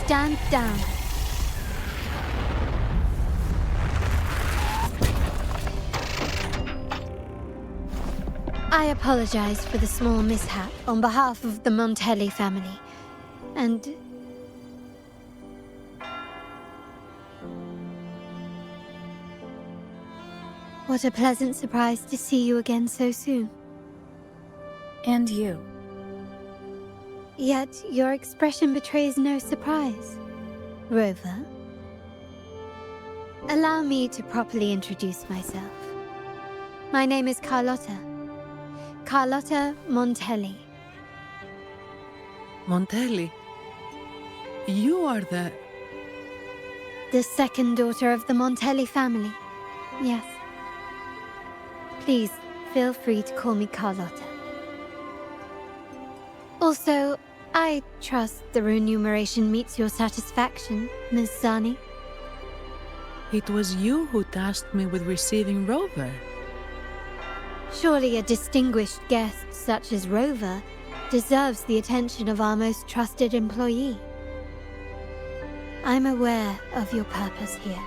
Stand down. I apologize for the small mishap on behalf of the Montelli family, and... What a pleasant surprise to see you again so soon. And you. Yet your expression betrays no surprise. Rover, allow me to properly introduce myself. My name is Carlotta. Carlotta Montelli. Montelli? You are the second daughter of the Montelli family. Yes. Please, feel free to call me Carlotta. Also, I trust the remuneration meets your satisfaction, Ms. Zani. It was you who tasked me with receiving Rover. Surely a distinguished guest such as Rover deserves the attention of our most trusted employee. I'm aware of your purpose here.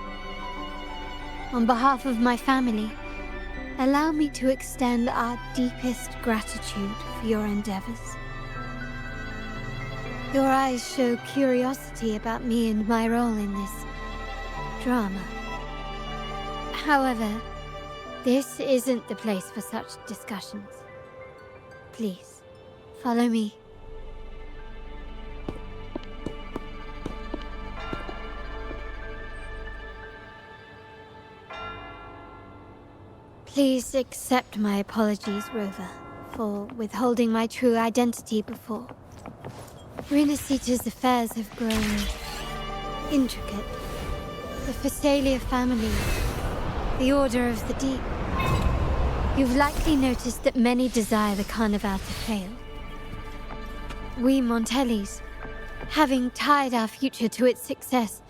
On behalf of my family, allow me to extend our deepest gratitude for your endeavors. Your eyes show curiosity about me and my role in this drama. However, this isn't the place for such discussions. Please, follow me. Please accept my apologies, Rover, for withholding my true identity before. Rinascita's affairs have grown intricate. The Phasalia family, the Order of the Deep. You've likely noticed that many desire the Carnival to fail. We Montellis, having tied our future to its success,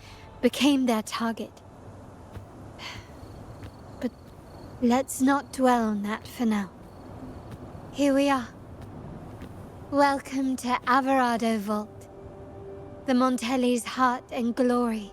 became their target. But let's not dwell on that for now. Here we are. Welcome to Averardo Vault, the Montelli's heart and glory.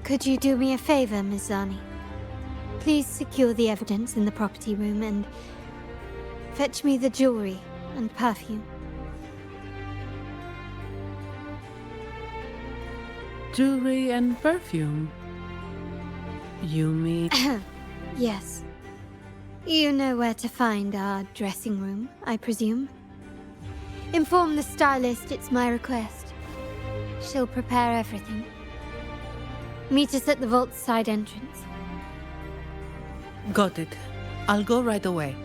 Could you do me a favor, Ms. Zani? Please secure the evidence in the property room and fetch me the jewelry and perfume. Jewelry and perfume? You mean... Yes. You know where to find our dressing room, I presume? Inform the stylist it's my request. She'll prepare everything. Meet us at the vault's side entrance. Got it. I'll go right away.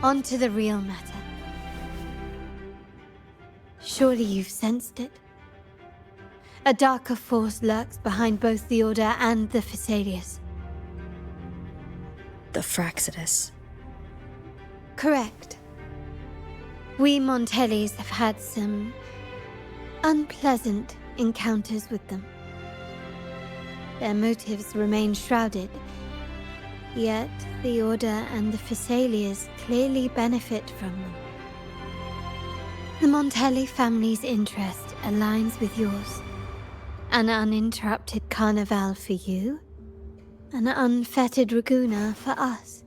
On to the real matter. Surely you've sensed it. A darker force lurks behind both the Order and the Phasalias. The Fraxidus. Correct. We Montellis have had some unpleasant encounters with them. Their motives remain shrouded, yet the Order and the Phasalias clearly benefit from them. The Montelli family's interest aligns with yours. An uninterrupted carnival for you, an unfettered Raguna for us.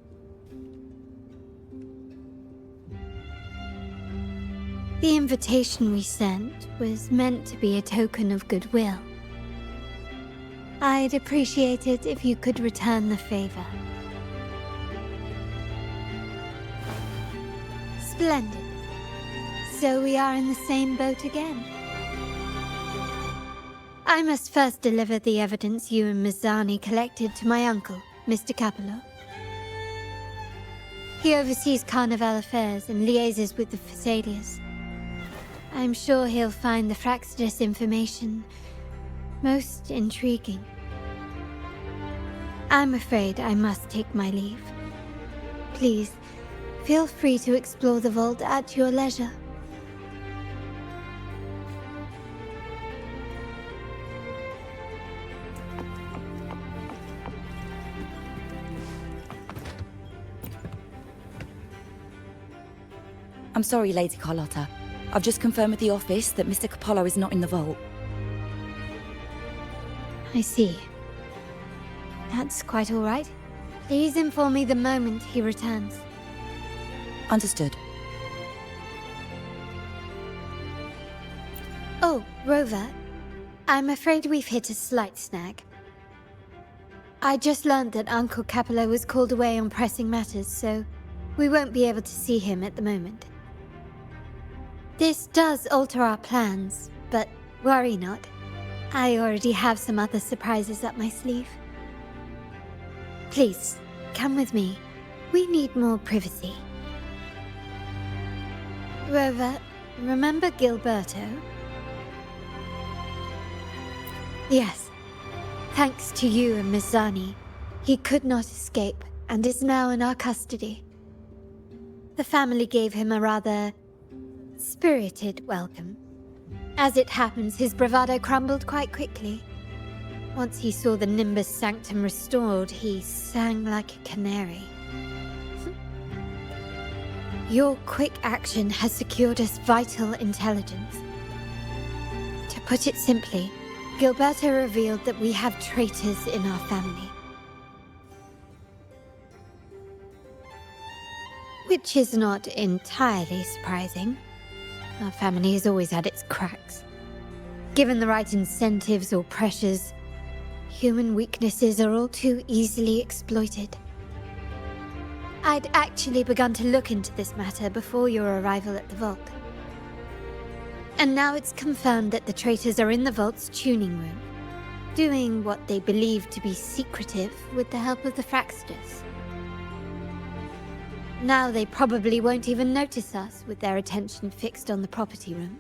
The invitation we sent was meant to be a token of goodwill. I'd appreciate it if you could return the favor. Splendid. So we are in the same boat again. I must first deliver the evidence you and Mizani collected to my uncle, Mr. Capello. He oversees Carnival affairs and liaises with the Thessalians. I'm sure he'll find the Fraxidus information most intriguing. I'm afraid I must take my leave. Please, feel free to explore the vault at your leisure. I'm sorry, Lady Carlotta. I've just confirmed with the office that Mr. Capello is not in the vault. I see. That's quite all right. Please inform me the moment he returns. Understood. Oh, Rover. I'm afraid we've hit a slight snag. I just learned that Uncle Capello was called away on pressing matters, so we won't be able to see him at the moment. This does alter our plans, but worry not. I already have some other surprises up my sleeve. Please, come with me. We need more privacy. Rover, remember Gilberto? Yes. Thanks to you and Mizani, he could not escape and is now in our custody. The family gave him a rather spirited welcome. As it happens, his bravado crumbled quite quickly. Once he saw the Nimbus Sanctum restored, he sang like a canary. Your quick action has secured us vital intelligence. To put it simply, Gilberto revealed that we have traitors in our family. Which is not entirely surprising. Our family has always had its cracks. Given the right incentives or pressures, human weaknesses are all too easily exploited. I'd actually begun to look into this matter before your arrival at the vault. And now it's confirmed that the traitors are in the vault's tuning room, doing what they believe to be secretive with the help of the Fraxidus. Now they probably won't even notice us with their attention fixed on the property room.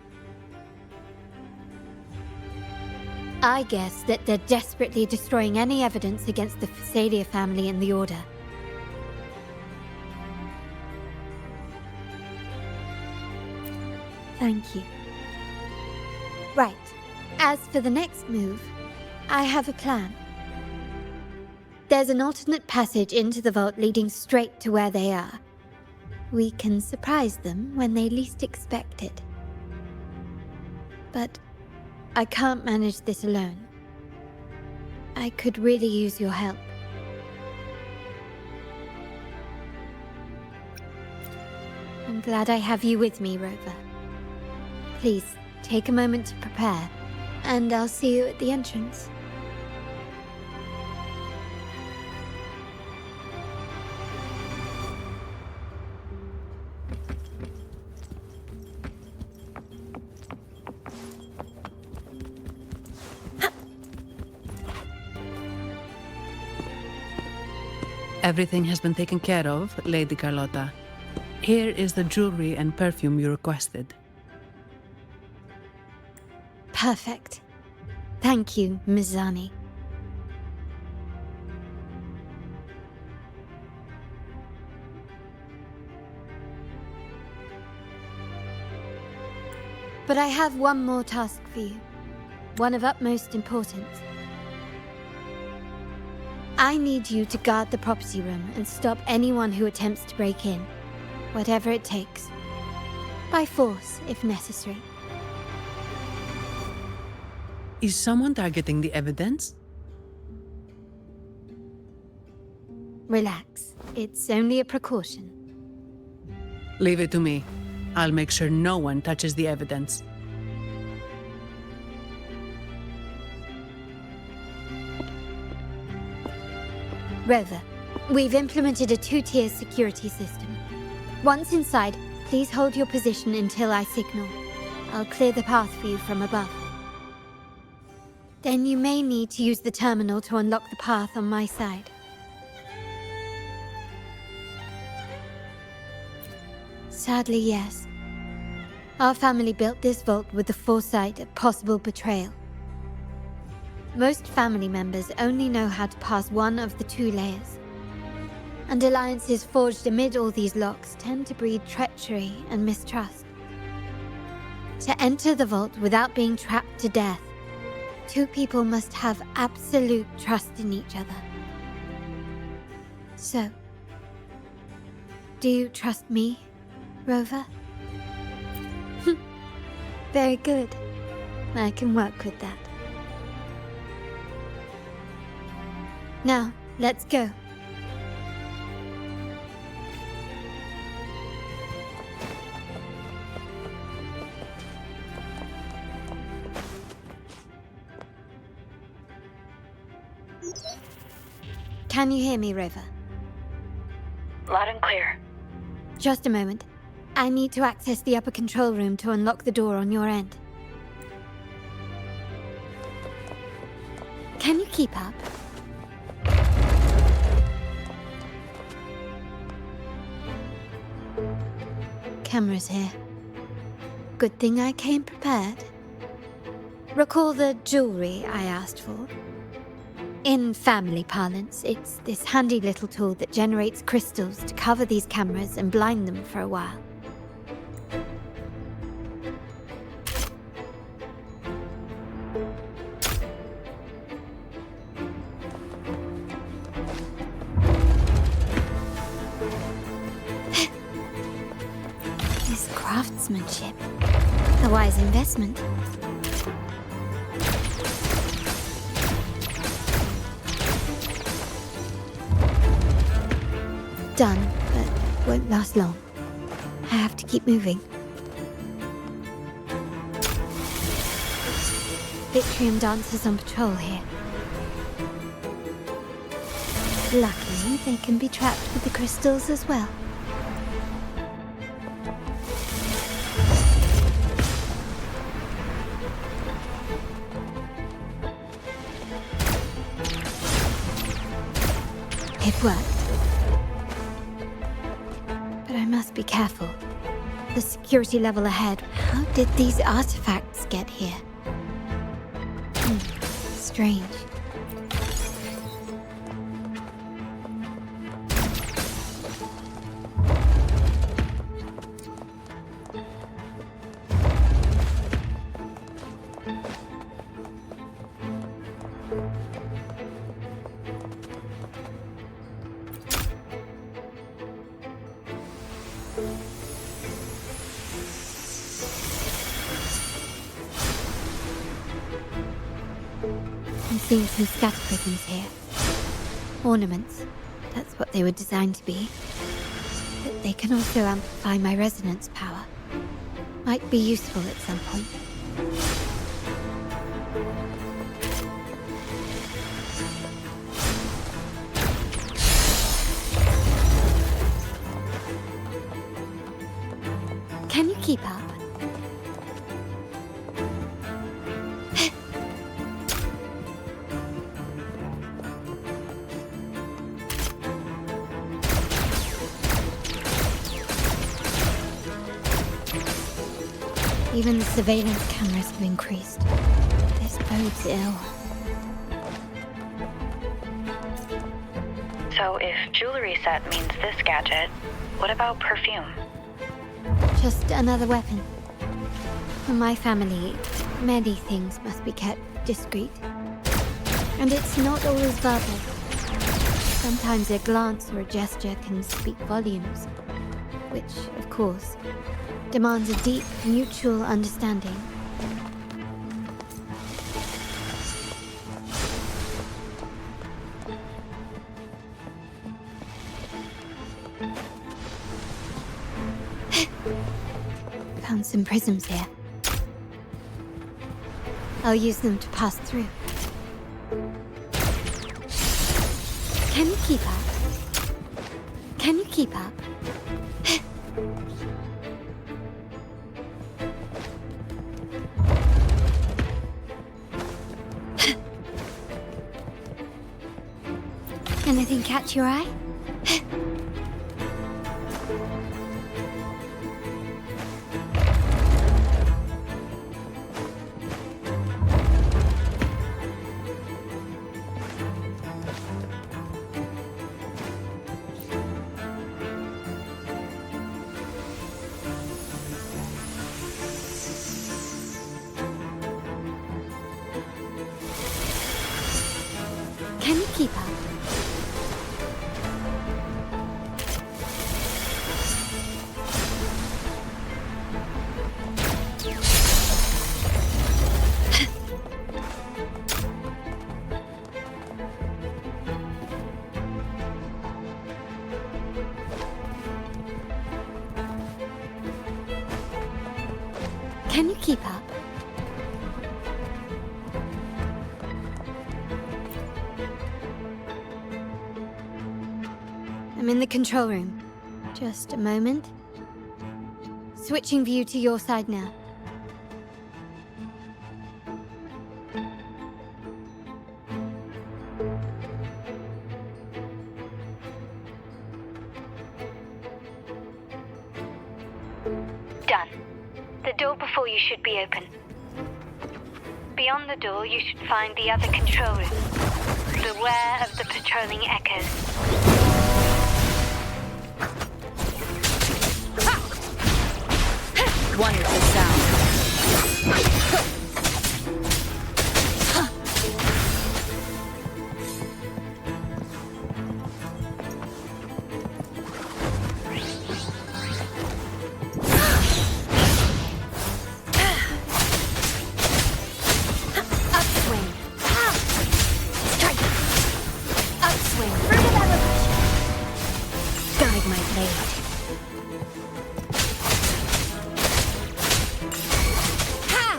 I guess that they're desperately destroying any evidence against the Thessalia family and the Order. Thank you. Right. As for the next move, I have a plan. There's an alternate passage into the vault leading straight to where they are. We can surprise them when they least expect it. But I can't manage this alone. I could really use your help. I'm glad I have you with me, Rover. Please, take a moment to prepare, and I'll see you at the entrance. Everything has been taken care of, Lady Carlotta. Here is the jewelry and perfume you requested. Perfect. Thank you, Mizani. But I have one more task for you. One of utmost importance. I need you to guard the property room and stop anyone who attempts to break in, whatever it takes. By force, if necessary. Is someone targeting the evidence? Relax. It's only a precaution. Leave it to me. I'll make sure no one touches the evidence. Rover, we've implemented a two-tier security system. Once inside, please hold your position until I signal. I'll clear the path for you from above. Then you may need to use the terminal to unlock the path on my side. Sadly, yes. Our family built this vault with the foresight of possible betrayal. Most family members only know how to pass one of the 2 layers. And alliances forged amid all these locks tend to breed treachery and mistrust. To enter the vault without being trapped to death, 2 people must have absolute trust in each other. So, do you trust me, Rover? Very good. I can work with that. Now, let's go. Can you hear me, Rover? Loud and clear. Just a moment. I need to access the upper control room to unlock the door on your end. Can you keep up? Cameras here. Good thing I came prepared. Recall the jewelry I asked for? In family parlance, it's this handy little tool that generates crystals to cover these cameras and blind them for a while. This craftsmanship. A wise investment. Done, but won't last long. I have to keep moving. Vitrium dancers on patrol here. Luckily, they can be trapped with the crystals as well. It worked. But I must be careful. The security level ahead. How did these artifacts get here? Strange. I'm seeing some scatter prisms here. Ornaments. That's what they were designed to be. But they can also amplify my resonance power. Might be useful at some point. Can you keep up? Even the surveillance cameras have increased. This bodes ill. So if jewelry set means this gadget, what about perfume? Just another weapon. For my family, many things must be kept discreet. And it's not always verbal. Sometimes a glance or a gesture can speak volumes. Which, of course, demands a deep, mutual understanding. Found some prisms here. I'll use them to pass through. Can you keep up? Can you keep up? Anything catch your eye? Can you keep up? Can you keep up? I'm in the control room. Just a moment. Switching view to your side now. Done. The door before you should be open. Beyond the door, you should find the other control room. Beware of the patrolling echoes. Wonderful sound. Upswing. Strike. Upswing. Fruit of evolution. Guide my blade.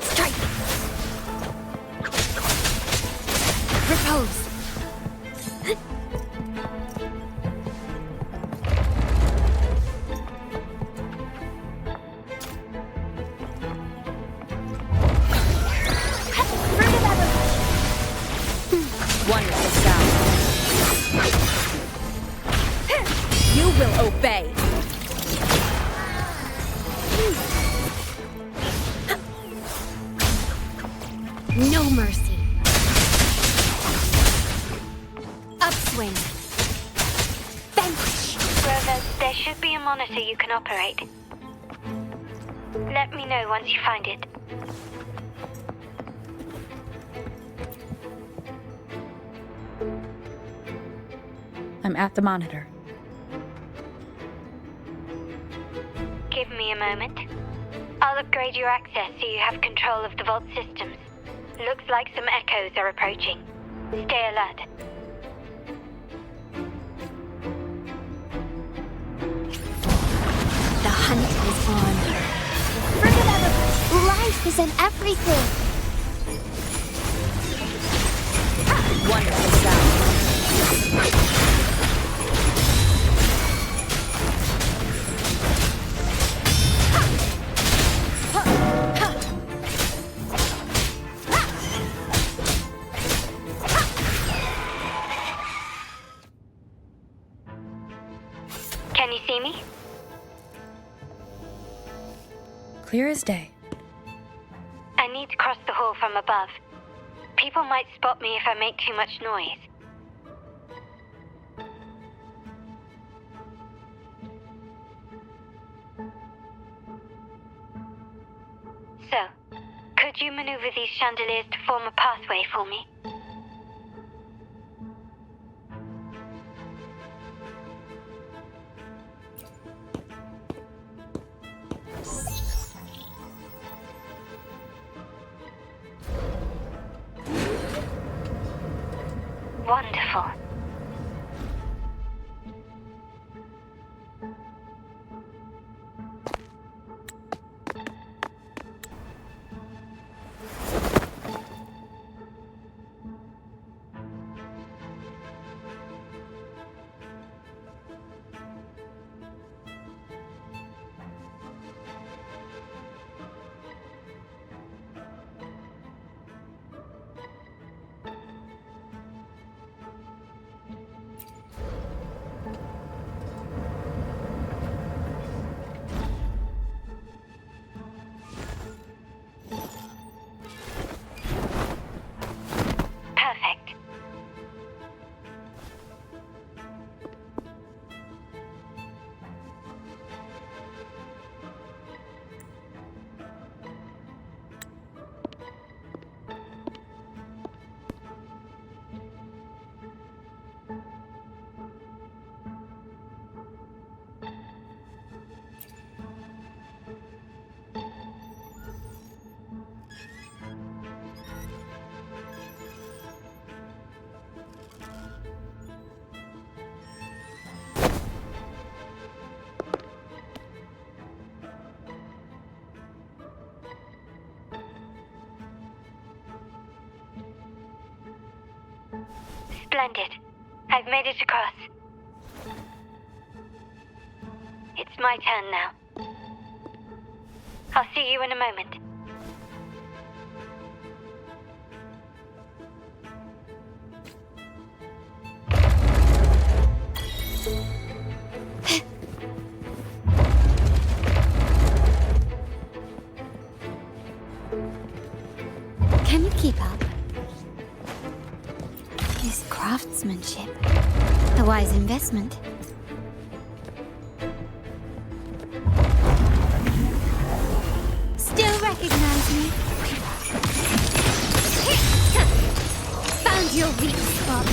Strike. Repose. Wonderful sound. You will obey. No mercy. Upswing. Vanquish. Rover, there should be a monitor you can operate. Let me know once you find it. I'm at the monitor. Give me a moment. I'll upgrade your access so you have control of the vault systems. Looks like some echoes are approaching. Stay alert. The hunt is on. Fruit of evolution. Life is in everything. Wonderful sound. Can you see me? Clear as day. I need to cross the hall from above. People might spot me if I make too much noise. So, could you maneuver these chandeliers to form a pathway for me? Wonderful. Splendid. I've made it across. It's my turn now. I'll see you in a moment. Can you keep up? This craftsmanship. A wise investment. Still recognize me? Found your weak spot.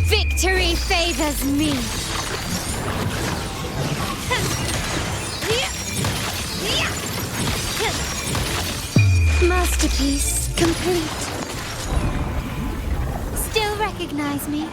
Victory favors me. Masterpiece complete. Still recognize me?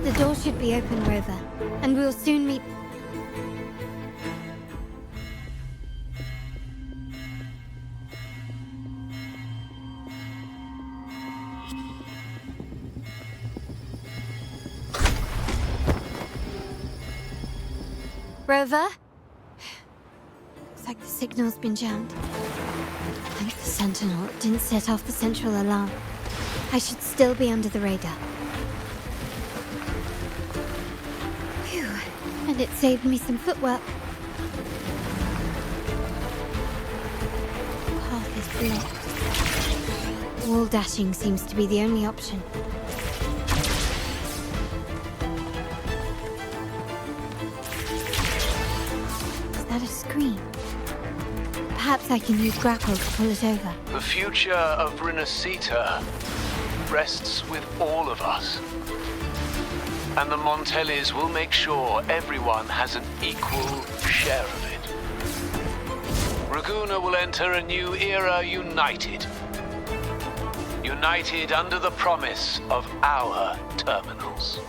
The door should be open, Rover, and we'll soon meet. Rover? Looks like the signal's been jammed. Thank the Sentinel it didn't set off the central alarm. I should still be under the radar. Phew, and it saved me some footwork. Path is blocked. Wall dashing seems to be the only option. Is that a screen? Perhaps I can use grapple to pull it over. The future of Rinascita rests with all of us. And the Montellis will make sure everyone has an equal share of it. Raguna will enter a new era united. United under the promise of our terminals.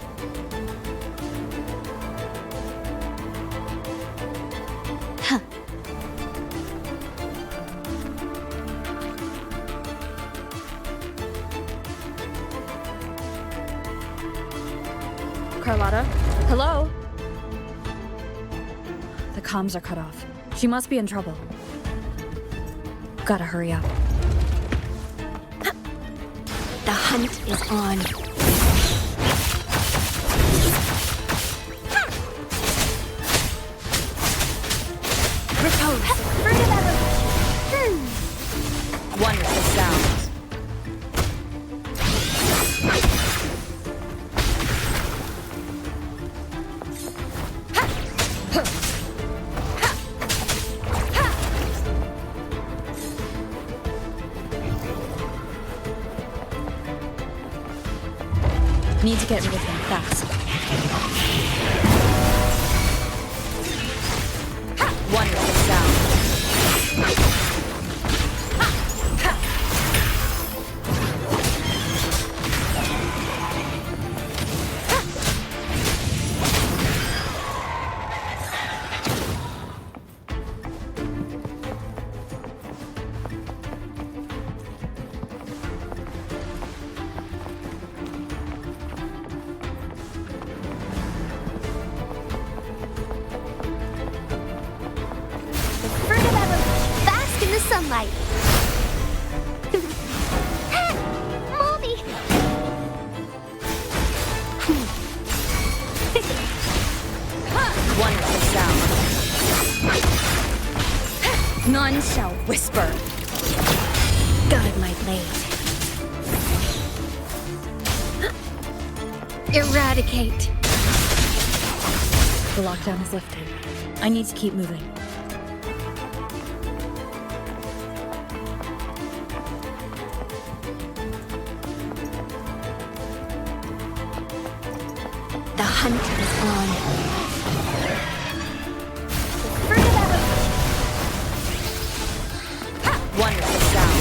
Carlotta? Hello? The comms are cut off. She must be in trouble. Gotta hurry up. The hunt is on. Repose. Wonderful sound. Need to get rid of them fast. Wonderful sound. Sunlight. Mommy! Wonderful sound. None shall whisper. Guard my blade. Eradicate. The lockdown is lifted. I need to keep moving. hunt is on. Wonderful sound.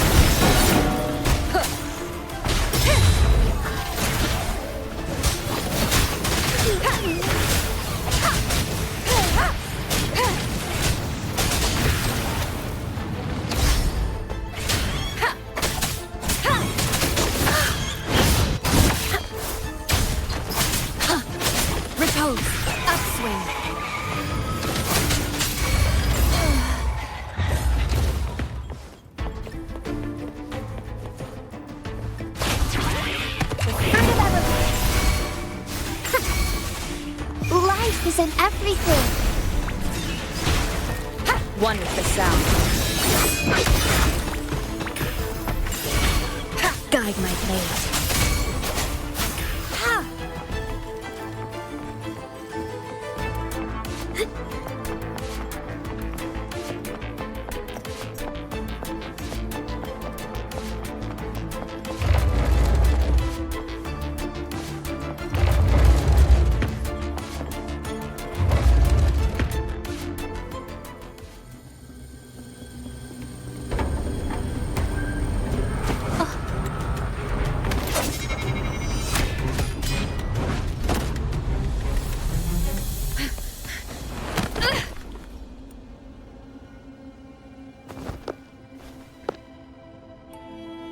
Repose. Upswing. Life is in everything. Wonderful sound. Guide my blade. Ha!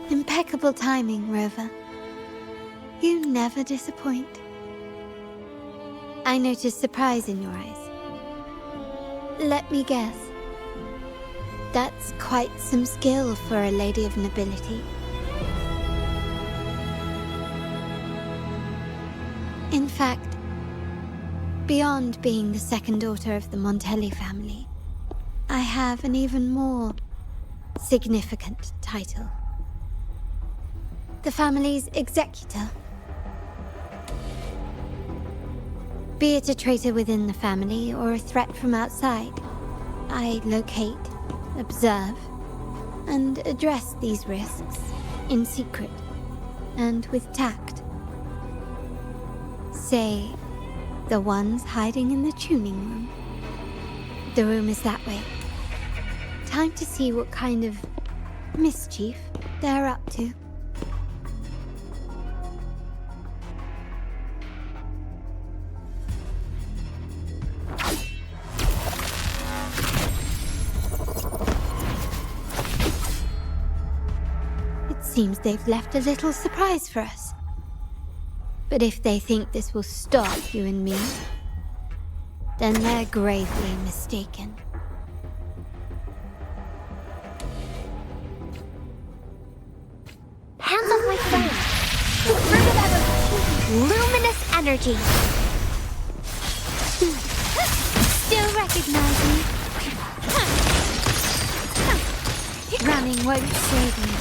Impeccable timing, Rover. You never disappoint. I notice surprise in your eyes. Let me guess. That's quite some skill for a lady of nobility. In fact, beyond being the second daughter of the Montelli family, I have an even more significant title. The family's executor. Be it a traitor within the family or a threat from outside, I locate, observe, and address these risks in secret and with tact. Say, the ones hiding in the tuning room. The room is that way. Time to see what kind of mischief they're up to. Seems they've left a little surprise for us. But if they think this will stop you and me, then they're gravely mistaken. Hands off my phone. The fruit of ever luminous energy. Still recognize me? Running won't save me.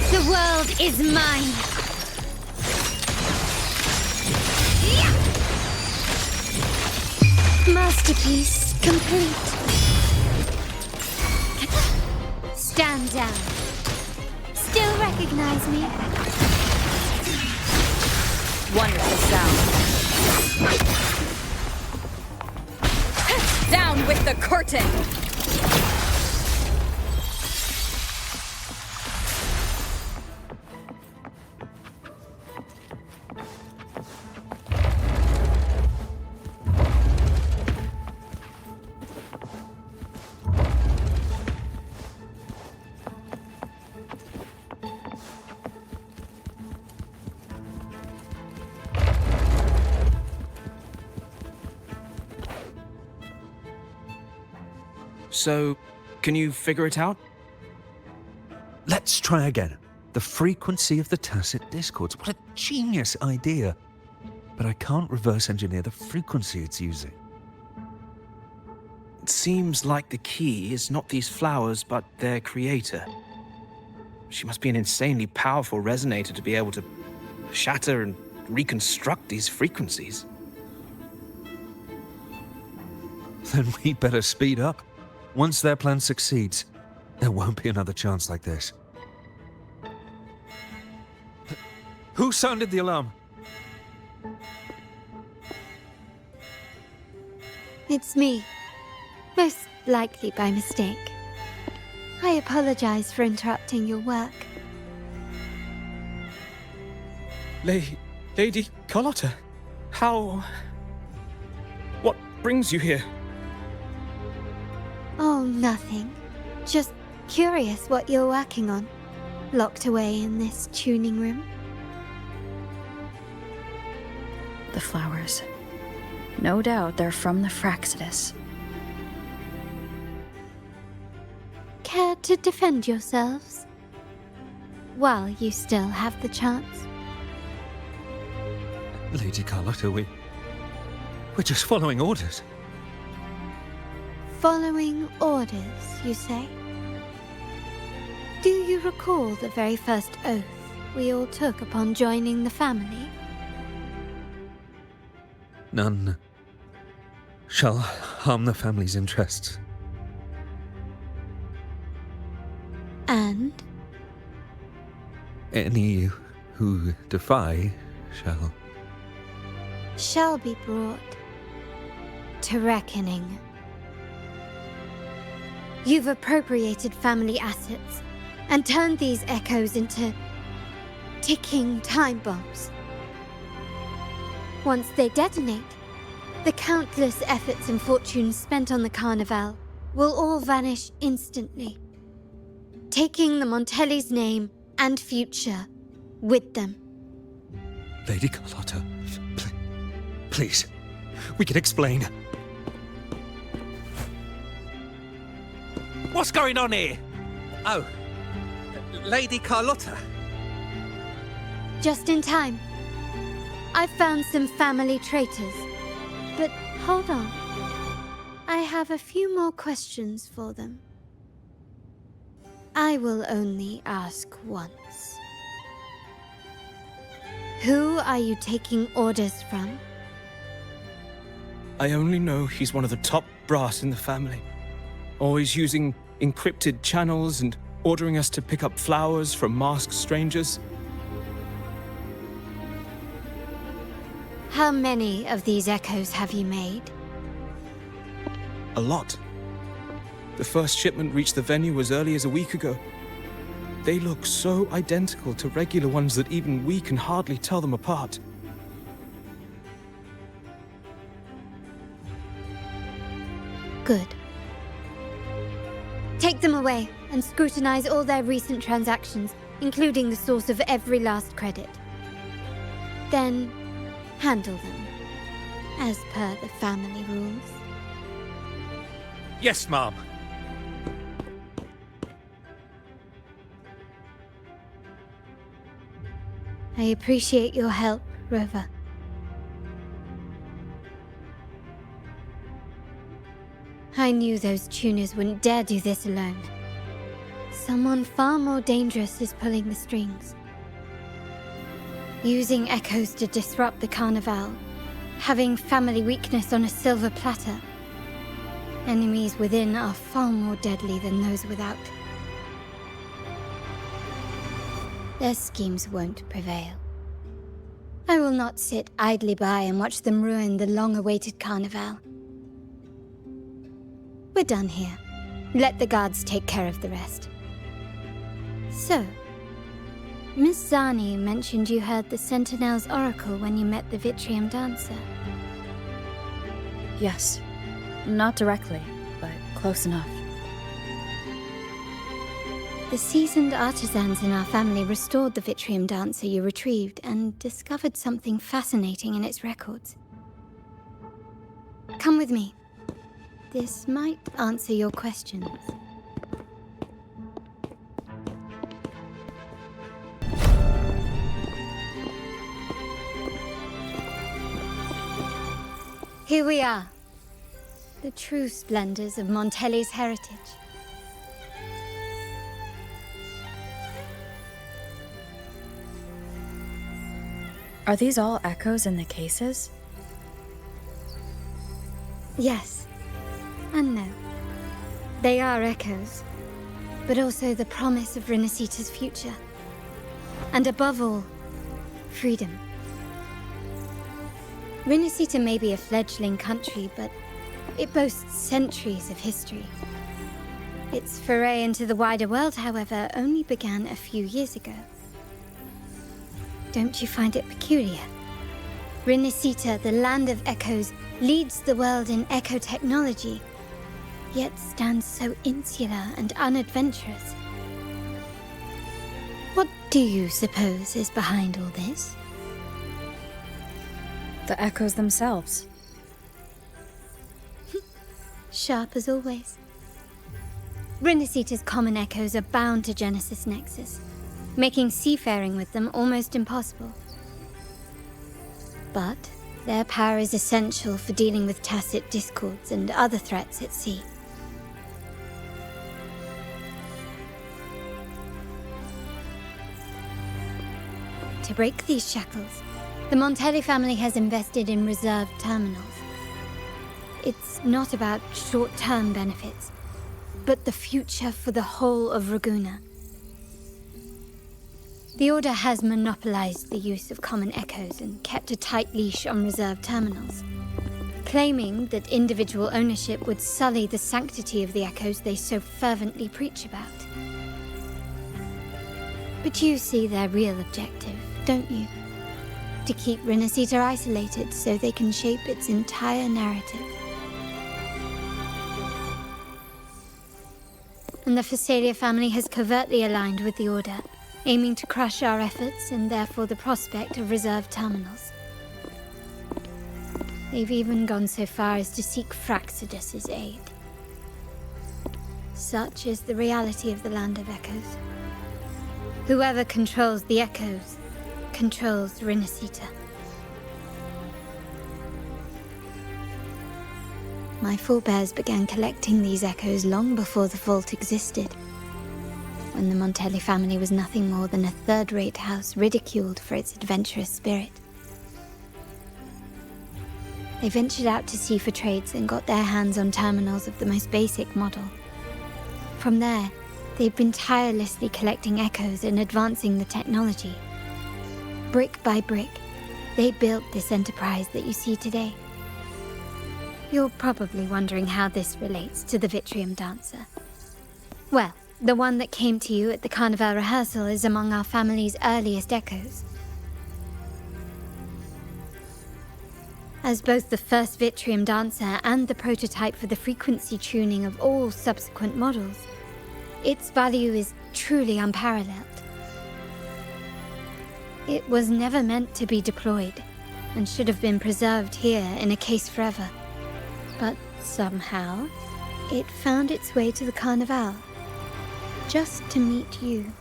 The world is mine! Masterpiece complete. Stand down. Still recognize me? Wonderful sound. Down with the curtain! So, can you figure it out? Let's try again. The frequency of the tacit discords. What a genius idea. But I can't reverse engineer the frequency it's using. It seems like the key is not these flowers, but their creator. She must be an insanely powerful resonator to be able to shatter and reconstruct these frequencies. Then we better speed up. Once their plan succeeds, there won't be another chance like this. Who sounded the alarm? It's me. Most likely by mistake. I apologize for interrupting your work. Lady Carlotta, how... What brings you here? Oh, nothing. Just curious what you're working on. Locked away in this tuning room. The flowers. No doubt they're from the Fraxidus. Care to defend yourselves? While you still have the chance. Lady Carlotta, we're just following orders. Following orders, you say? Do you recall the very first oath we all took upon joining the family? None shall harm the family's interests. And? Any who defy shall be brought to reckoning. You've appropriated family assets and turned these echoes into ticking time bombs. Once they detonate, the countless efforts and fortunes spent on the Carnival will all vanish instantly, taking the Montelli's name and future with them. Lady Carlotta, please, we can explain. What's going on here? Oh, Lady Carlotta. Just in time. I've found some family traitors. But hold on. I have a few more questions for them. I will only ask once. Who are you taking orders from? I only know he's one of the top brass in the family. Always using encrypted channels and ordering us to pick up flowers from masked strangers. How many of these echoes have you made? A lot. The first shipment reached the venue as early as a week ago. They look so identical to regular ones that even we can hardly tell them apart. Good. Take them away and scrutinize all their recent transactions, including the source of every last credit. Then, handle them, as per the family rules. Yes, Mom. I appreciate your help, Rover. I knew those tuners wouldn't dare do this alone. Someone far more dangerous is pulling the strings. Using echoes to disrupt the Carnival. Having family weakness on a silver platter. Enemies within are far more deadly than those without. Their schemes won't prevail. I will not sit idly by and watch them ruin the long-awaited Carnival. We're done here. Let the guards take care of the rest. So, Miss Zani mentioned you heard the Sentinel's oracle when you met the Vitrium Dancer. Yes. Not directly, but close enough. The seasoned artisans in our family restored the Vitrium Dancer you retrieved and discovered something fascinating in its records. Come with me. This might answer your questions. Here we are. The true splendors of Montelli's heritage. Are these all echoes in the cases? Yes. And no. They are echoes, but also the promise of Rinascita's future. And above all, freedom. Rinascita may be a fledgling country, but it boasts centuries of history. Its foray into the wider world, however, only began a few years ago. Don't you find it peculiar? Rinascita, the land of echoes, leads the world in echo technology, yet stands so insular and unadventurous. What do you suppose is behind all this? The echoes themselves. Sharp as always. Rinascita's common echoes are bound to Genesis Nexus, making seafaring with them almost impossible. But their power is essential for dealing with tacit discords and other threats at sea. To break these shackles, the Montelli family has invested in reserved terminals. It's not about short-term benefits, but the future for the whole of Raguna. The Order has monopolized the use of common echoes and kept a tight leash on reserved terminals, claiming that individual ownership would sully the sanctity of the echoes they so fervently preach about. But you see their real objective, don't you? To keep Rinascita isolated so they can shape its entire narrative. And the Phasalia family has covertly aligned with the Order, aiming to crush our efforts and therefore the prospect of reserved terminals. They've even gone so far as to seek Fraxidus's aid. Such is the reality of the Land of Echoes. Whoever controls the Echoes controls Rinascita. My forebears began collecting these echoes long before the vault existed, when the Montelli family was nothing more than a third-rate house ridiculed for its adventurous spirit. They ventured out to sea for trades and got their hands on terminals of the most basic model. From there, they've been tirelessly collecting echoes and advancing the technology. Brick by brick, they built this enterprise that you see today. You're probably wondering how this relates to the Vitrium Dancer. Well, the one that came to you at the Carnival rehearsal is among our family's earliest echoes. As both the first Vitrium Dancer and the prototype for the frequency tuning of all subsequent models, its value is truly unparalleled. It was never meant to be deployed, and should have been preserved here in a case forever. But somehow, it found its way to the Carnival, just to meet you.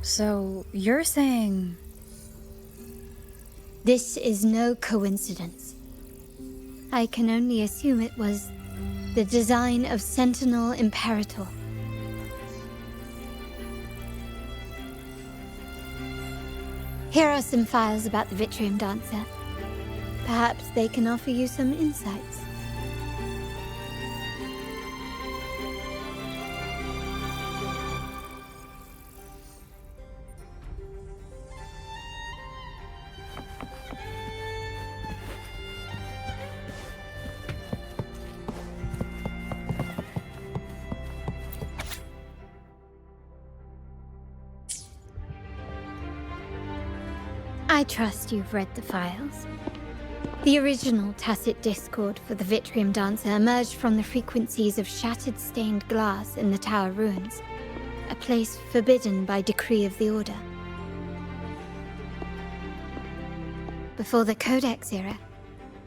So, you're saying... This is no coincidence. I can only assume it was the design of Sentinel Imperator. Here are some files about the Vitrium Dancer. Perhaps they can offer you some insights. I trust you've read the files. The original tacit discord for the Vitrium Dancer emerged from the frequencies of shattered stained glass in the tower ruins, a place forbidden by decree of the Order. Before the Codex era,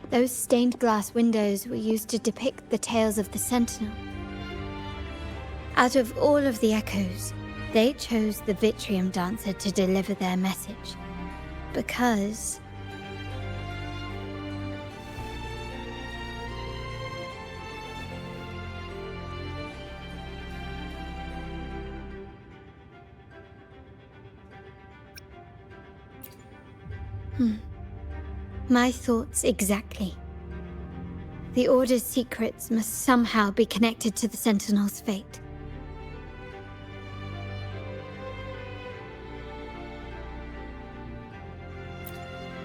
those stained glass windows were used to depict the tales of the Sentinel. Out of all of the echoes, they chose the Vitrium Dancer to deliver their message. Because... My thoughts exactly. The Order's secrets must somehow be connected to the Sentinel's fate.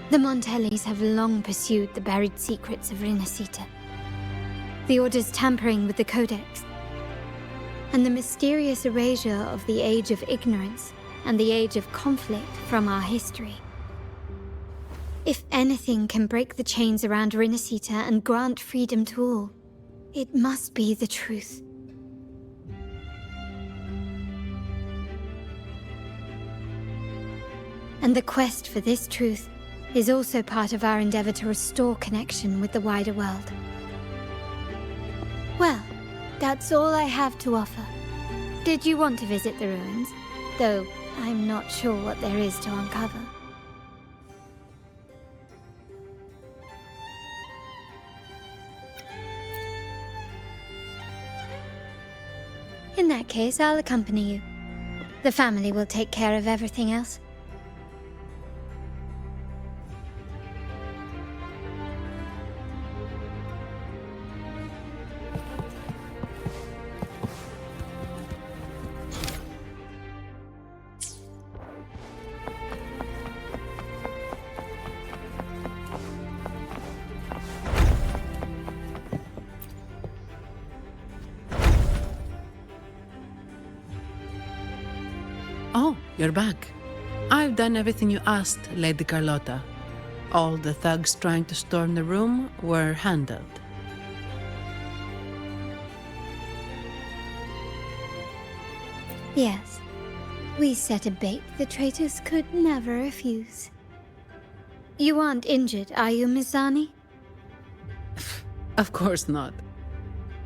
The Montellis have long pursued the buried secrets of Rinascita. The Order's tampering with the Codex, and the mysterious erasure of the Age of Ignorance and the Age of Conflict from our history. If anything can break the chains around Rinascita and grant freedom to all, it must be the truth. And the quest for this truth is also part of our endeavor to restore connection with the wider world. Well, that's all I have to offer. Did you want to visit the ruins? Though I'm not sure what there is to uncover. In that case, I'll accompany you. The family will take care of everything else. Oh, you're back. I've done everything you asked, Lady Carlotta. All the thugs trying to storm the room were handled. Yes. We set a bait the traitors could never refuse. You aren't injured, are you, Miss Zani? Of course not.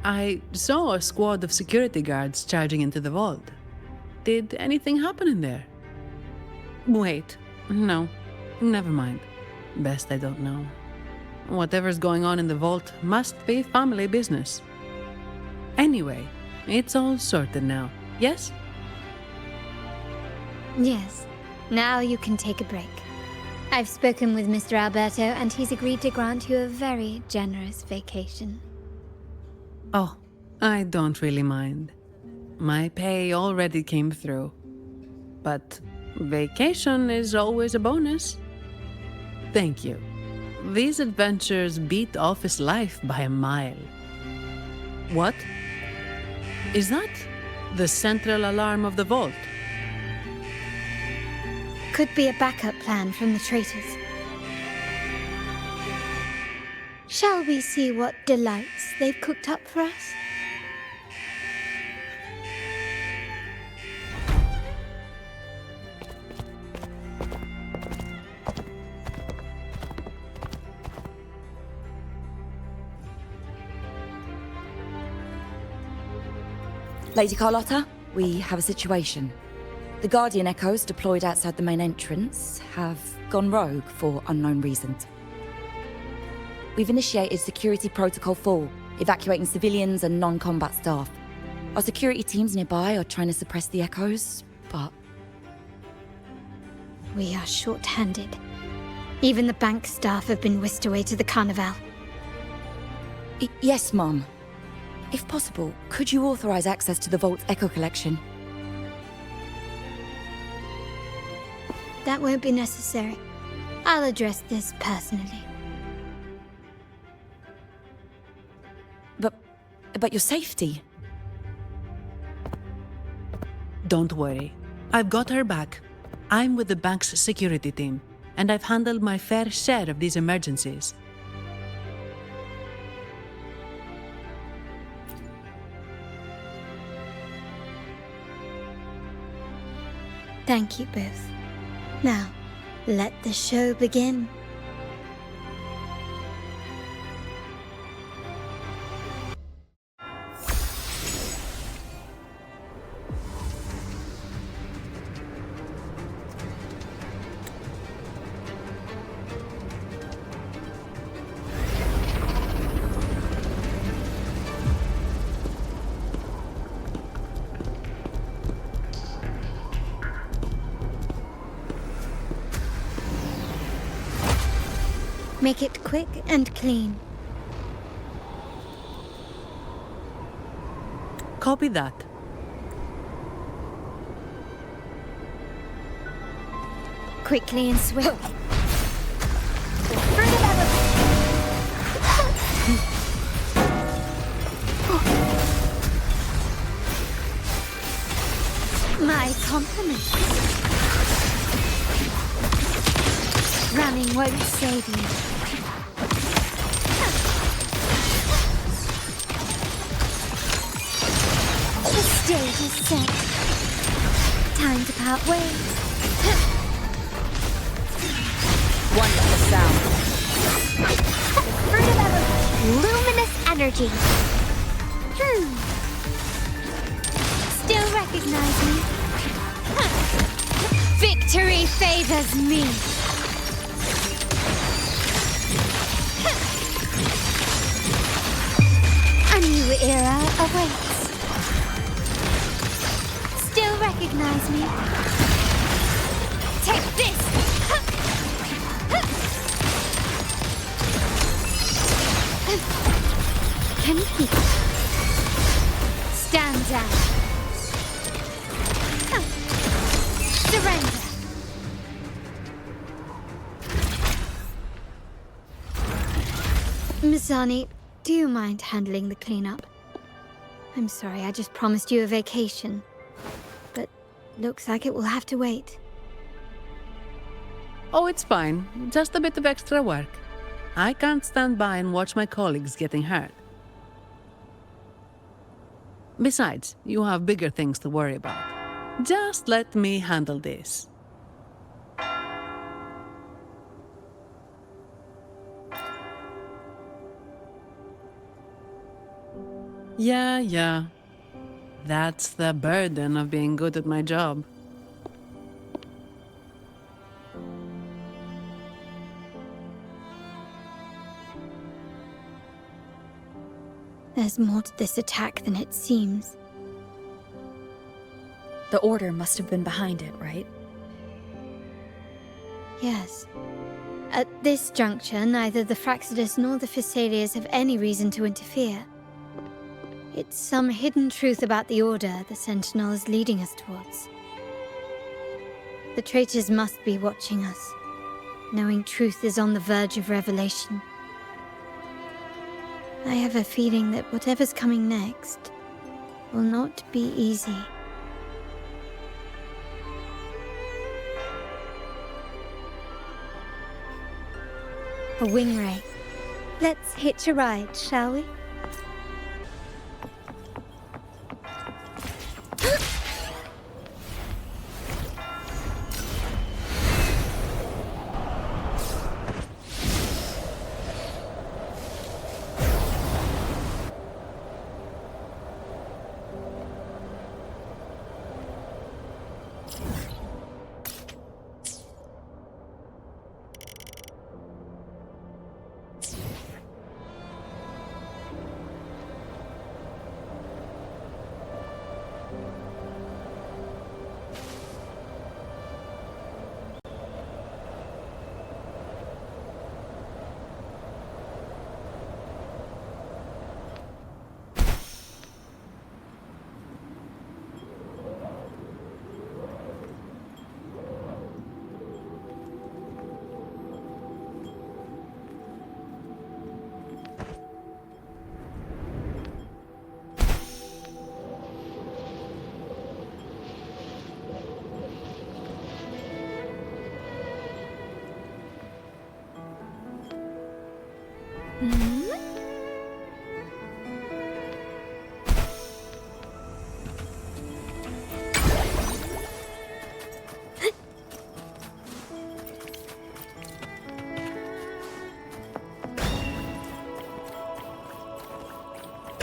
I saw a squad of security guards charging into the vault. Did anything happen in there? Wait, no, never mind. Best I don't know. Whatever's going on in the vault must be family business. Anyway, it's all sorted now, yes? Yes. Now you can take a break. I've spoken with Mr. Alberto, and he's agreed to grant you a very generous vacation. Oh, I don't really mind. My pay already came through. But vacation is always a bonus. Thank you. These adventures beat office life by a mile. What? Is that the central alarm of the vault? Could be a backup plan from the traitors. Shall we see what delights they've cooked up for us? Lady Carlotta, we have a situation. The Guardian Echoes deployed outside the main entrance have gone rogue for unknown reasons. We've initiated Security Protocol 4, evacuating civilians and non-combat staff. Our security teams nearby are trying to suppress the Echoes, but... We are short-handed. Even the bank staff have been whisked away to the Carnival. Yes, Mum. If possible, could you authorize access to the Vault's Echo collection? That won't be necessary. I'll address this personally. But your safety? Don't worry. I've got her back. I'm with the bank's security team, and I've handled my fair share of these emergencies. Thank you both. Now, let the show begin. Make it quick and clean. Copy that. Quickly and swift. My compliments. Running won't save you. The stage is set. Time to part ways. Wonderful sound. Fruit of luminous energy. Still recognize me? Victory favors me. A new era awaits. Still recognize me? Take this! Can you keep it? Stand down. Surrender. Mizani, do you mind handling the cleanup? I'm sorry, I just promised you a vacation. But looks like it will have to wait. Oh, it's fine. Just a bit of extra work. I can't stand by and watch my colleagues getting hurt. Besides, you have bigger things to worry about. Just let me handle this. Yeah. That's the burden of being good at my job. There's more to this attack than it seems. The Order must have been behind it, right? Yes. At this juncture, neither the Fraxidus nor the Phasaelias have any reason to interfere. It's some hidden truth about the Order the Sentinel is leading us towards. The traitors must be watching us, knowing truth is on the verge of revelation. I have a feeling that whatever's coming next will not be easy. A wing ray. Let's hitch a ride, shall we?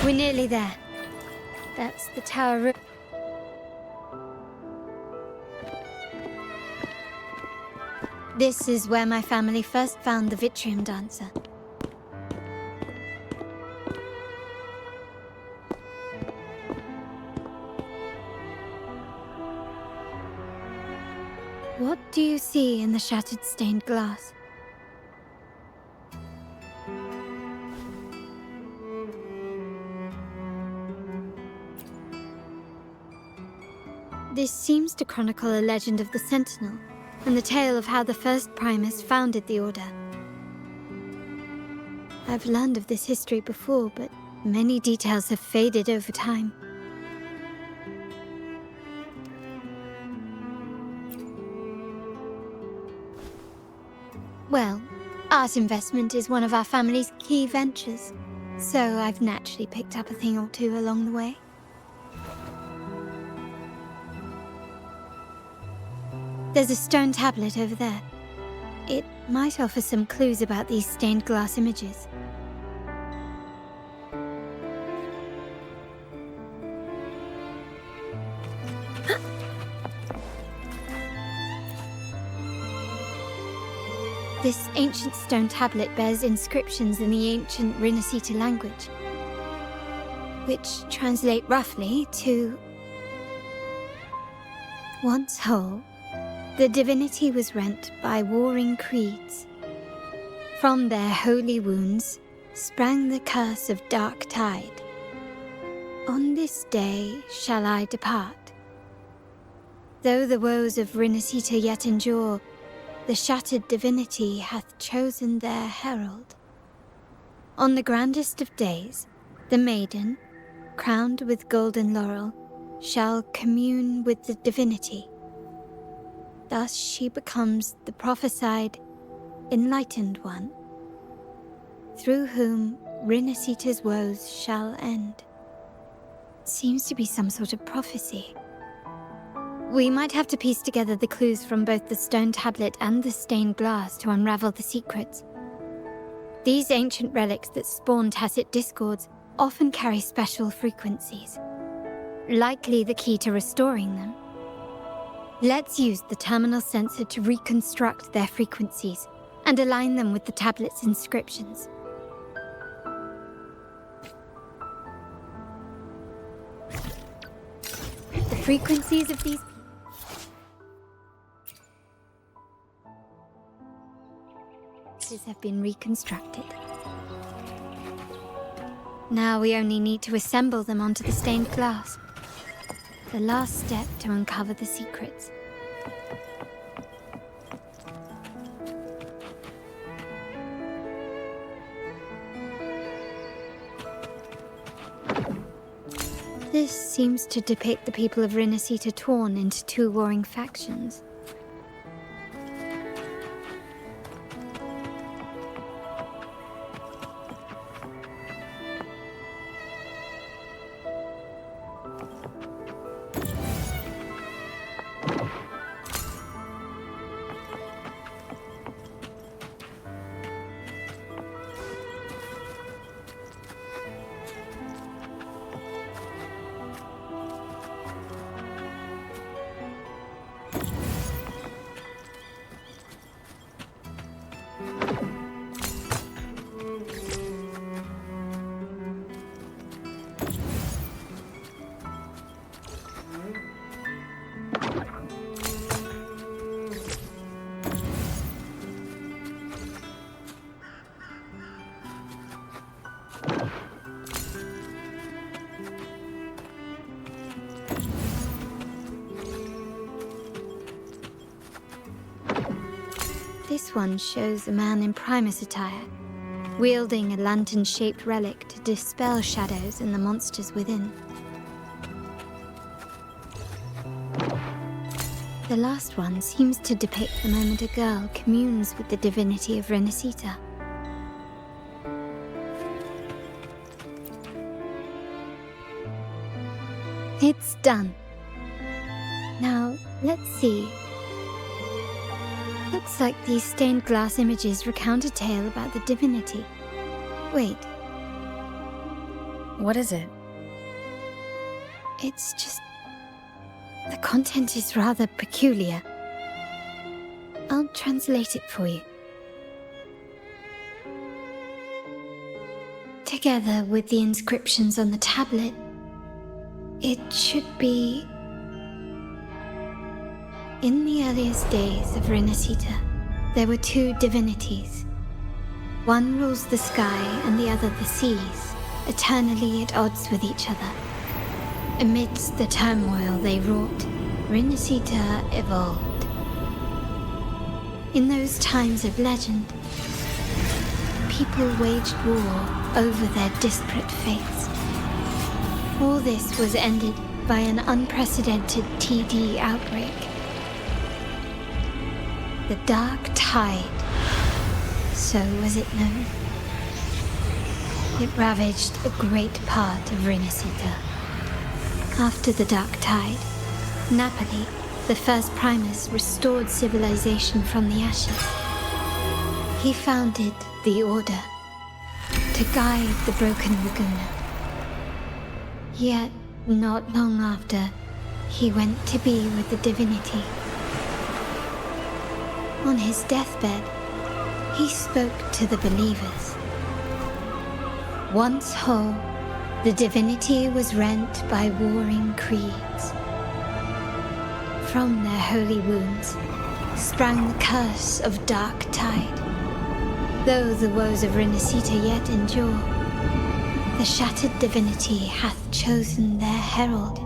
We're nearly there. That's the tower room. This is where my family first found the Vitrium Dancer. What do you see in the shattered stained glass? This seems to chronicle a legend of the Sentinel, and the tale of how the first Primus founded the Order. I've learned of this history before, but many details have faded over time. Well, art investment is one of our family's key ventures, so I've naturally picked up a thing or two along the way. There's a stone tablet over there. It might offer some clues about these stained glass images. This ancient stone tablet bears inscriptions in the ancient Rinascita language, which translate roughly to... Once whole, the divinity was rent by warring creeds. From their holy wounds sprang the curse of dark tide. On this day shall I depart. Though the woes of Rinascita yet endure, the shattered divinity hath chosen their herald. On the grandest of days, the maiden, crowned with golden laurel, shall commune with the divinity. Thus she becomes the prophesied, enlightened one, through whom Rinascita's woes shall end. Seems to be some sort of prophecy. We might have to piece together the clues from both the stone tablet and the stained glass to unravel the secrets. These ancient relics that spawn tacit discords often carry special frequencies, likely the key to restoring them. Let's use the terminal sensor to reconstruct their frequencies and align them with the tablet's inscriptions. The frequencies of these have been reconstructed. Now we only need to assemble them onto the stained glass. The last step to uncover the secrets. This seems to depict the people of Rinascita torn into two warring factions. This one shows a man in Primus attire, wielding a lantern-shaped relic to dispel shadows and the monsters within. The last one seems to depict the moment a girl communes with the divinity of Rinascita. It's done. Now, let's see. Looks like these stained glass images recount a tale about the divinity. Wait. What is it? It's just... the content is rather peculiar. I'll translate it for you. Together with the inscriptions on the tablet, it should be... In the earliest days of Rinascita, there were two divinities. One rules the sky and the other the seas, eternally at odds with each other. Amidst the turmoil they wrought, Rinascita evolved. In those times of legend, people waged war over their disparate fates. All this was ended by an unprecedented TD outbreak. The dark tide So was it known. It ravaged a great part of Rinascita. After the Dark Tide, Napoli, the first Primus, restored civilization from the ashes. He founded the Order to guide the broken Laguna. Yet, not long after, he went to be with the divinity. On his deathbed, he spoke to the believers. Once whole, the divinity was rent by warring creeds. From their holy wounds sprang the curse of Dark Tide. Though the woes of Rinascita yet endure, the shattered divinity hath chosen their herald.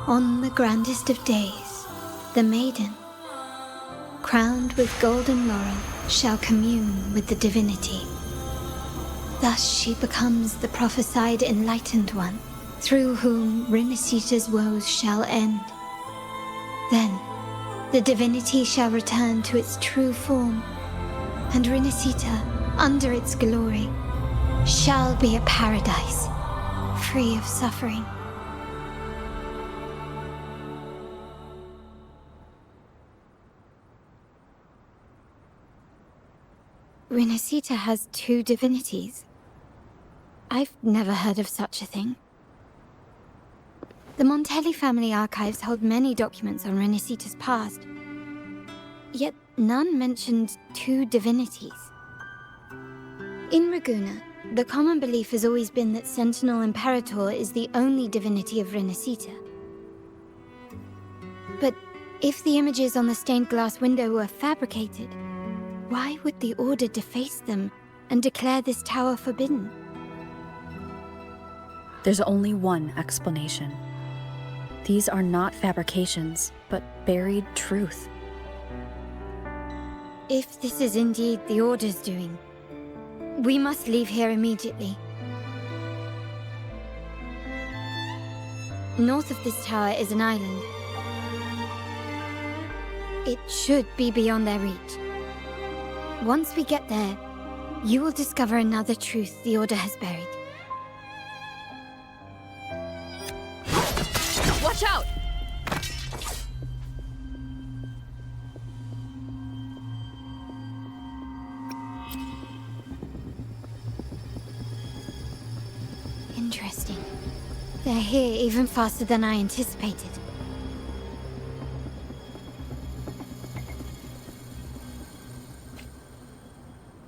On the grandest of days, the maiden, crowned with golden laurel, shall commune with the divinity. Thus she becomes the prophesied enlightened one, through whom Rinascita's woes shall end. Then, the divinity shall return to its true form, and Rinascita, under its glory, shall be a paradise, free of suffering. Rinascita has two divinities. I've never heard of such a thing. The Montelli family archives hold many documents on Rinascita's past, yet none mentioned two divinities. In Ragusa, the common belief has always been that Sentinel Imperator is the only divinity of Rinascita. But if the images on the stained glass window were fabricated, why would the Order deface them and declare this tower forbidden? There's only one explanation. These are not fabrications, but buried truth. If this is indeed the Order's doing, we must leave here immediately. North of this tower is an island. It should be beyond their reach. Once we get there, you will discover another truth the Order has buried. Watch out! Interesting. They're here even faster than I anticipated.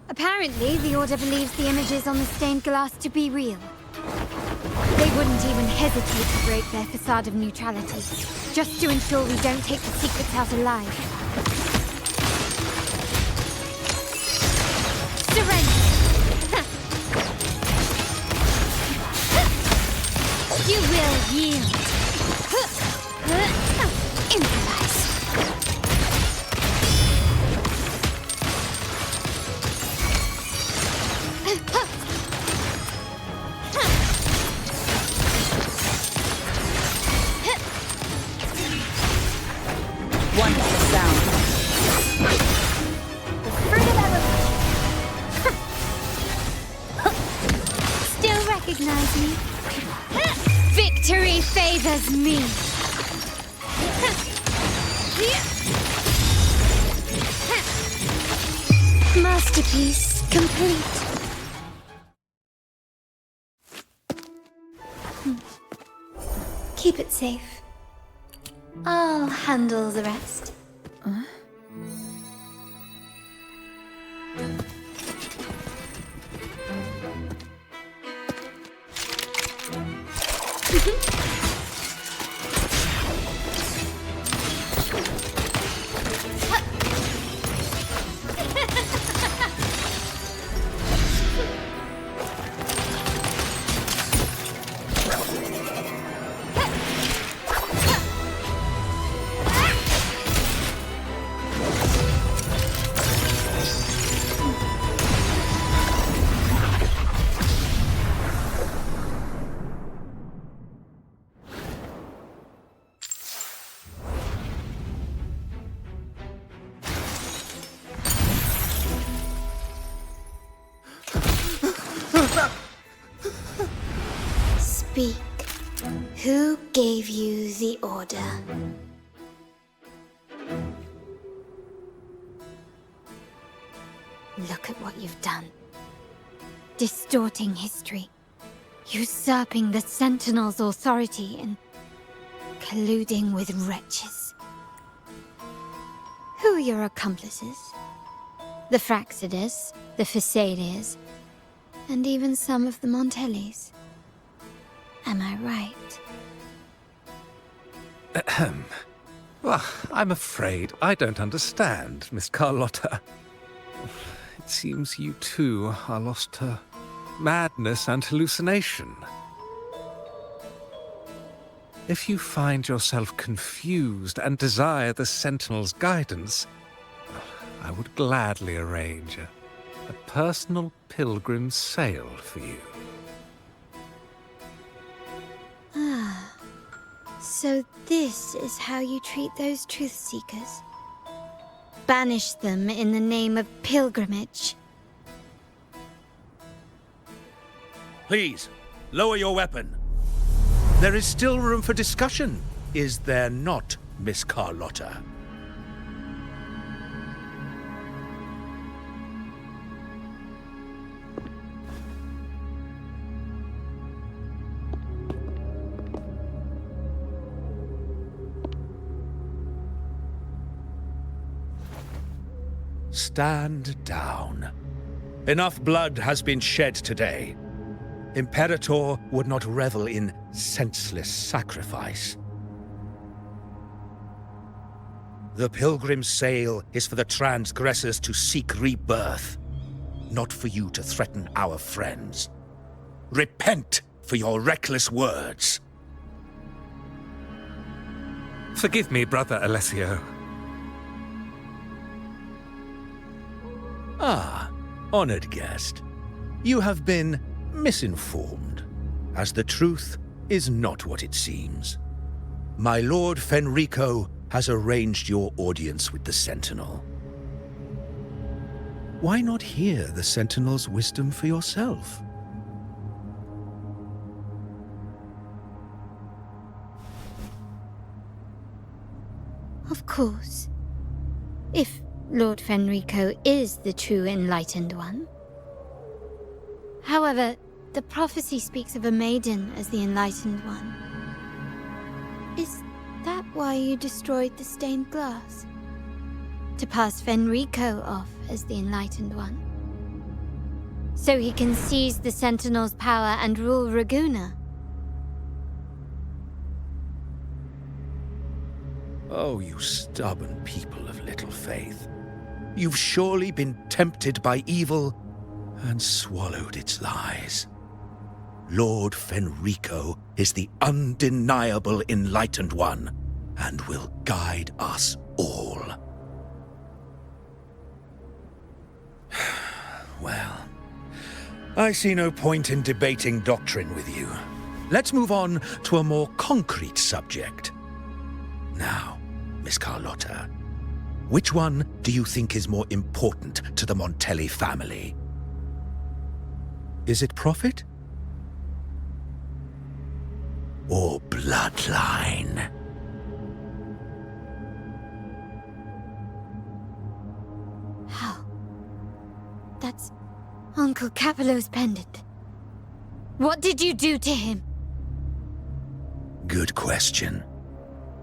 Apparently, the Order believes the images on the stained glass to be real. They wouldn't even hesitate to break their facade of neutrality, just to ensure we don't take the secrets out alive. Surrender! You will yield. Improvise. Wonderful sound. Still recognize me? Victory favors me. Masterpiece complete. Keep it safe. I'll handle the rest. Speak. Who gave you the order? Look at what you've done. Distorting history. Usurping the Sentinel's authority and colluding with wretches. Who are your accomplices? The Fraxidus, the Phasaelias, and even some of the Montellis. Am I right? Ahem. Well, I'm afraid I don't understand, Miss Carlotta. It seems you too are lost to madness and hallucination. If you find yourself confused and desire the Sentinel's guidance, I would gladly arrange a personal pilgrim sail for you. Ah, so this is how you treat those truth seekers? Banish them in the name of pilgrimage? Please, lower your weapon. There is still room for discussion, is there not, Miss Carlotta? Stand down. Enough blood has been shed today. Imperator would not revel in senseless sacrifice. The pilgrim's sail is for the transgressors to seek rebirth, not for you to threaten our friends. Repent for your reckless words. Forgive me, Brother Alessio. Ah, honored guest. You have been misinformed, as the truth is not what it seems. My Lord Fenrico has arranged your audience with the Sentinel. Why not hear the Sentinel's wisdom for yourself? Of course. If Lord Fenrico is the true Enlightened One. However, the prophecy speaks of a maiden as the Enlightened One. Is that why you destroyed the stained glass? To pass Fenrico off as the Enlightened One? So he can seize the Sentinel's power and rule Raguna? Oh, you stubborn people of little faith. You've surely been tempted by evil and swallowed its lies. Lord Fenrico is the undeniable Enlightened One and will guide us all. Well, I see no point in debating doctrine with you. Let's move on to a more concrete subject. Now, Miss Carlotta, which one do you think is more important to the Montelli family? Is it profit? Or bloodline? How? That's Uncle Capello's pendant. What did you do to him? Good question.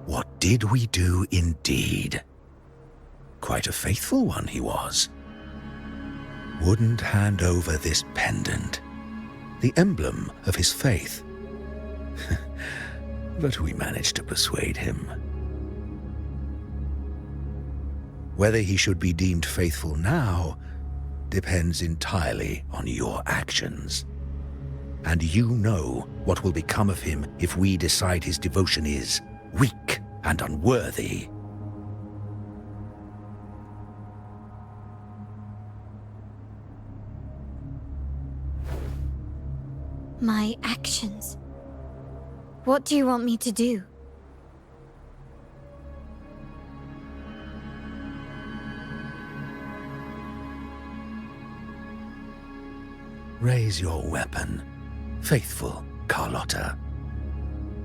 What did we do indeed? Quite a faithful one he was. Wouldn't hand over this pendant, the emblem of his faith. But we managed to persuade him. Whether he should be deemed faithful now depends entirely on your actions. And you know what will become of him if we decide his devotion is weak and unworthy. My actions? What do you want me to do? Raise your weapon, faithful Carlotta.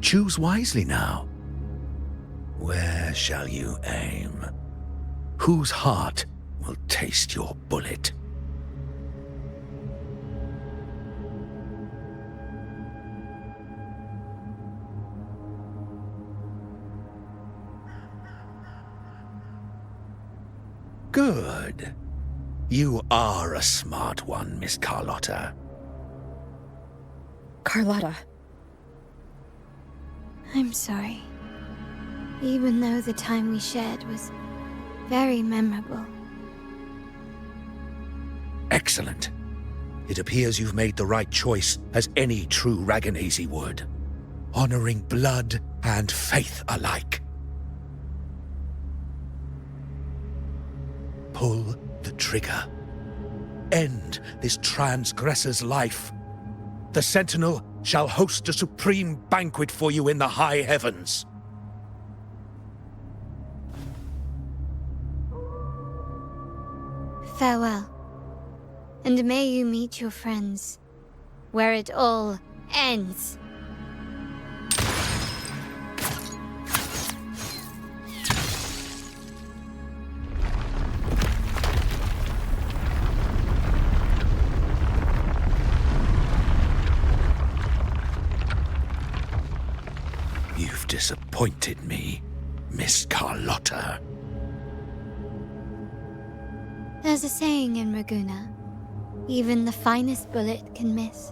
Choose wisely now. Where shall you aim? Whose heart will taste your bullet? Good. You are a smart one, Miss Carlotta. Carlotta. I'm sorry. Even though the time we shared was very memorable. Excellent. It appears you've made the right choice, as any true Raganazi would. Honoring blood and faith alike. Pull the trigger. End this transgressor's life. The Sentinel shall host a supreme banquet for you in the high heavens. Farewell. And may you meet your friends, where it all ends. You've disappointed me, Miss Carlotta. There's a saying in Raguna, even the finest bullet can miss.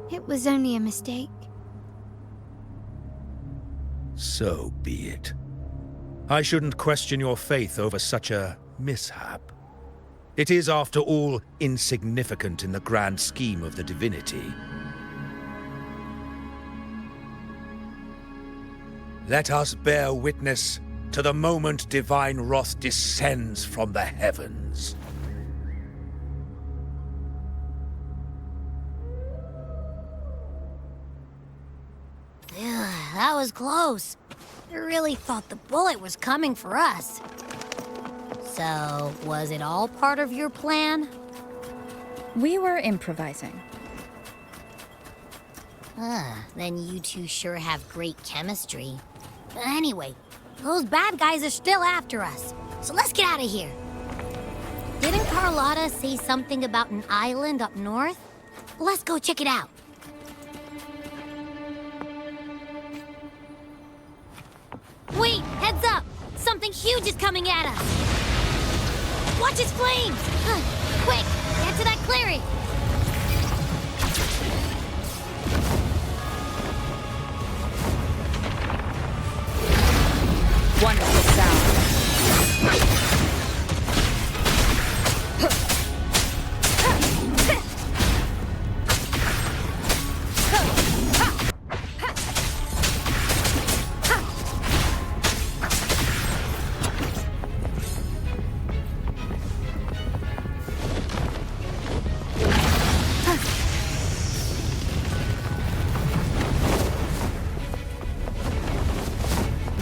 It was only a mistake. So be it. I shouldn't question your faith over such a mishap. It is, after all, insignificant in the grand scheme of the divinity. Let us bear witness to the moment divine wrath descends from the heavens. That was close. I really thought the bullet was coming for us. So, was it all part of your plan? We were improvising. Then you two sure have great chemistry. But anyway, those bad guys are still after us. So let's get out of here. Didn't Carlotta say something about an island up north? Let's go check it out. Wait, heads up! Something huge is coming at us! Watch its flames! Quick, get to that clearing! Wonderful sound.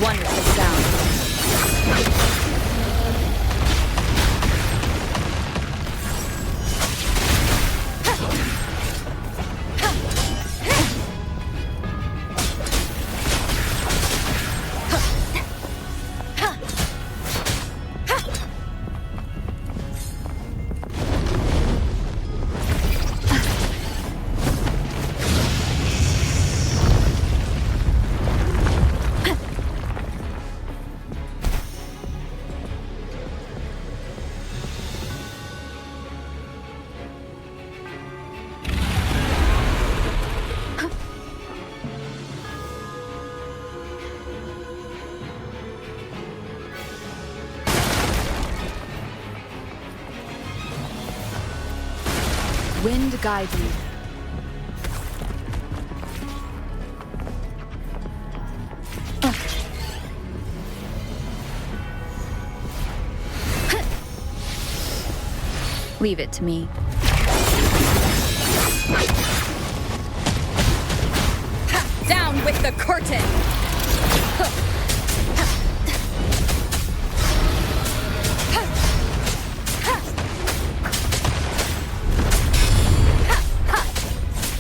Wonderful sound. Wind guide me. Leave it to me. Down with the curtain!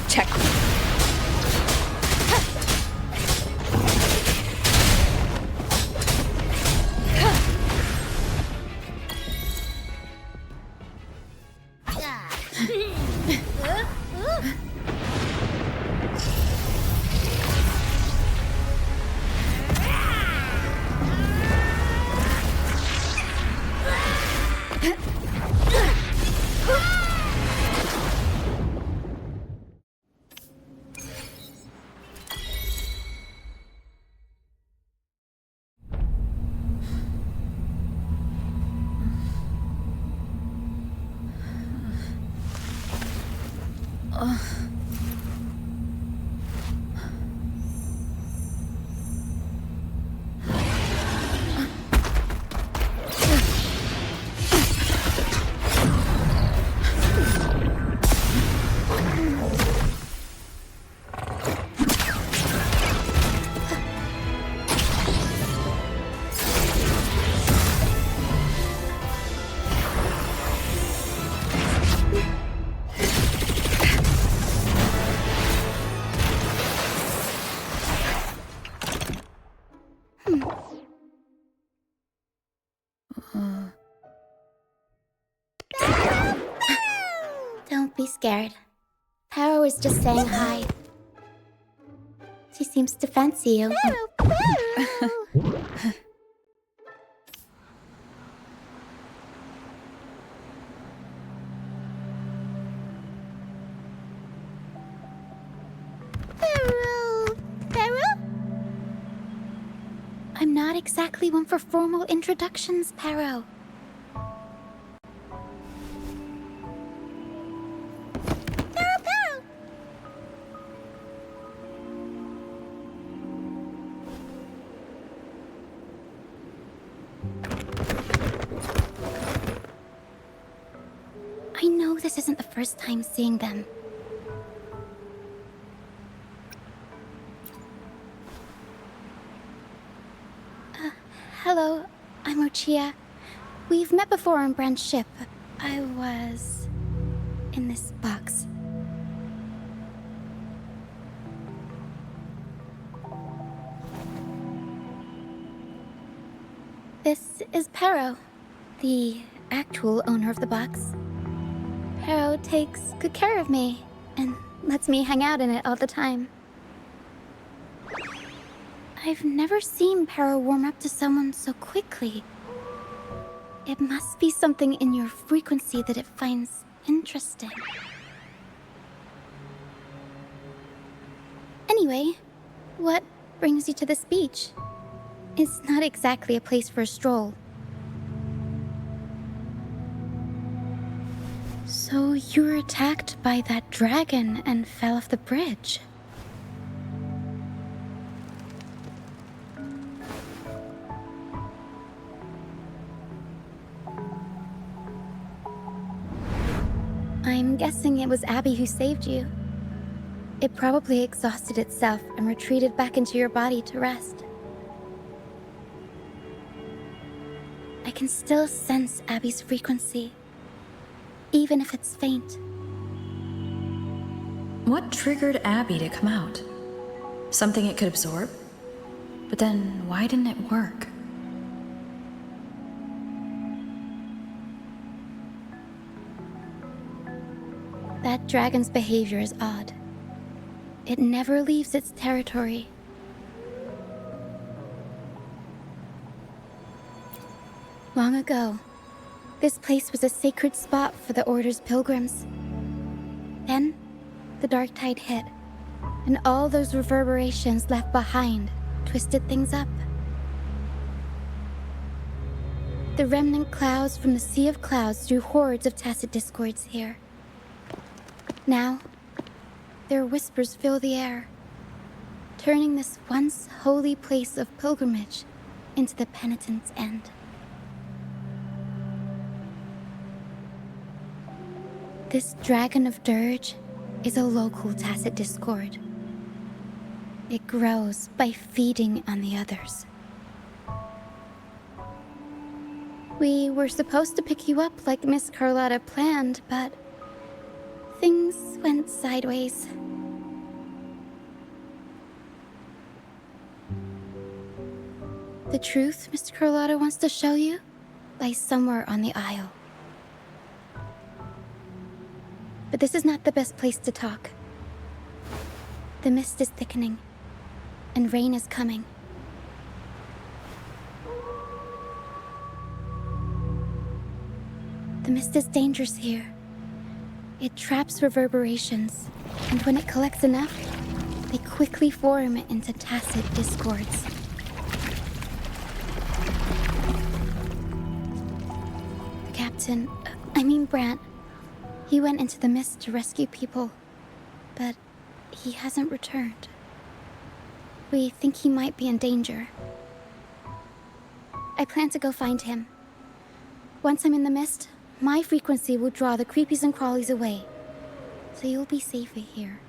Check. Don't be scared. Paro is just saying hi. She seems to fancy you. I'm not exactly one for formal introductions, Paro. I know this isn't the first time seeing them. Hello, I'm Lucia. We've met before on Brand's ship. I was in this box. This is Paro, the actual owner of the box. Paro takes good care of me and lets me hang out in it all the time. I've never seen Paro warm up to someone so quickly. It must be something in your frequency that it finds interesting. Anyway, what brings you to this beach? It's not exactly a place for a stroll. So you were attacked by that dragon and fell off the bridge. I'm guessing it was Abby who saved you. It probably exhausted itself and retreated back into your body to rest. I can still sense Abby's frequency, even if it's faint. What triggered Abby to come out? Something it could absorb? But then why didn't it work? That dragon's behavior is odd. It never leaves its territory. Long ago, this place was a sacred spot for the Order's pilgrims. Then, the dark tide hit, and all those reverberations left behind twisted things up. The remnant clouds from the Sea of Clouds drew hordes of tacit discords here. Now, their whispers fill the air, turning this once holy place of pilgrimage into the penitent's end. This dragon of dirge is a local tacit discord. It grows by feeding on the others. We were supposed to pick you up like Miss Carlotta planned, but things went sideways. The truth Mr. Carlotta wants to show you lies somewhere on the aisle. But this is not the best place to talk. The mist is thickening, and rain is coming. The mist is dangerous here. It traps reverberations, and when it collects enough, they quickly form into tacit discords. Captain, I mean Brant, he went into the mist to rescue people, but he hasn't returned. We think he might be in danger. I plan to go find him. Once I'm in the mist, my frequency will draw the creepies and crawlies away, so you'll be safer here.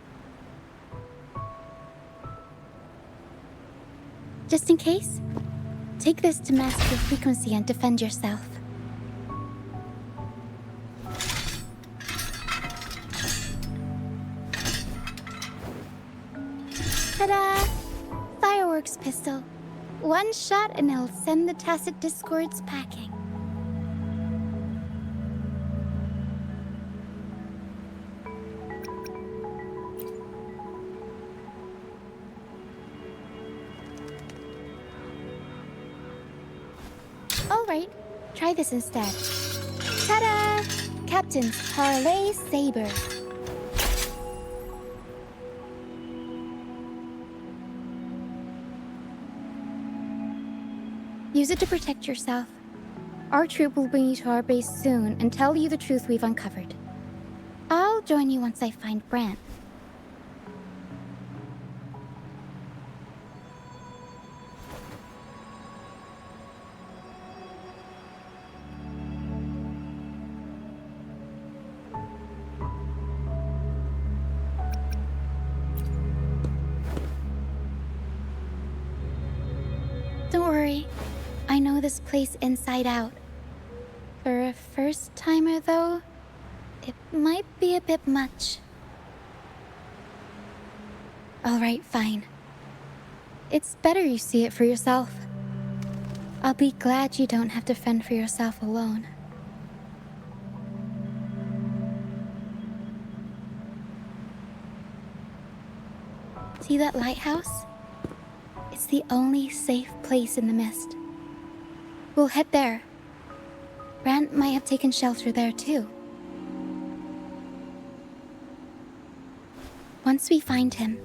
Just in case, take this to mask your frequency and defend yourself. Ta-da! Fireworks pistol. One shot and it'll send the Tacit Discords packing. Alright, try this instead. Ta-da! Captain's Parlay Saber. Use it to protect yourself. Our troop will bring you to our base soon and tell you the truth we've uncovered. I'll join you once I find Brant. Don't worry. I know this place inside out. For a first-timer, though, it might be a bit much. Alright, fine. It's better you see it for yourself. I'll be glad you don't have to fend for yourself alone. See that lighthouse? It's the only safe place in the mist. We'll head there. Brant might have taken shelter there too. Once we find him,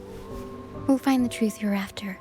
we'll find the truth you're after.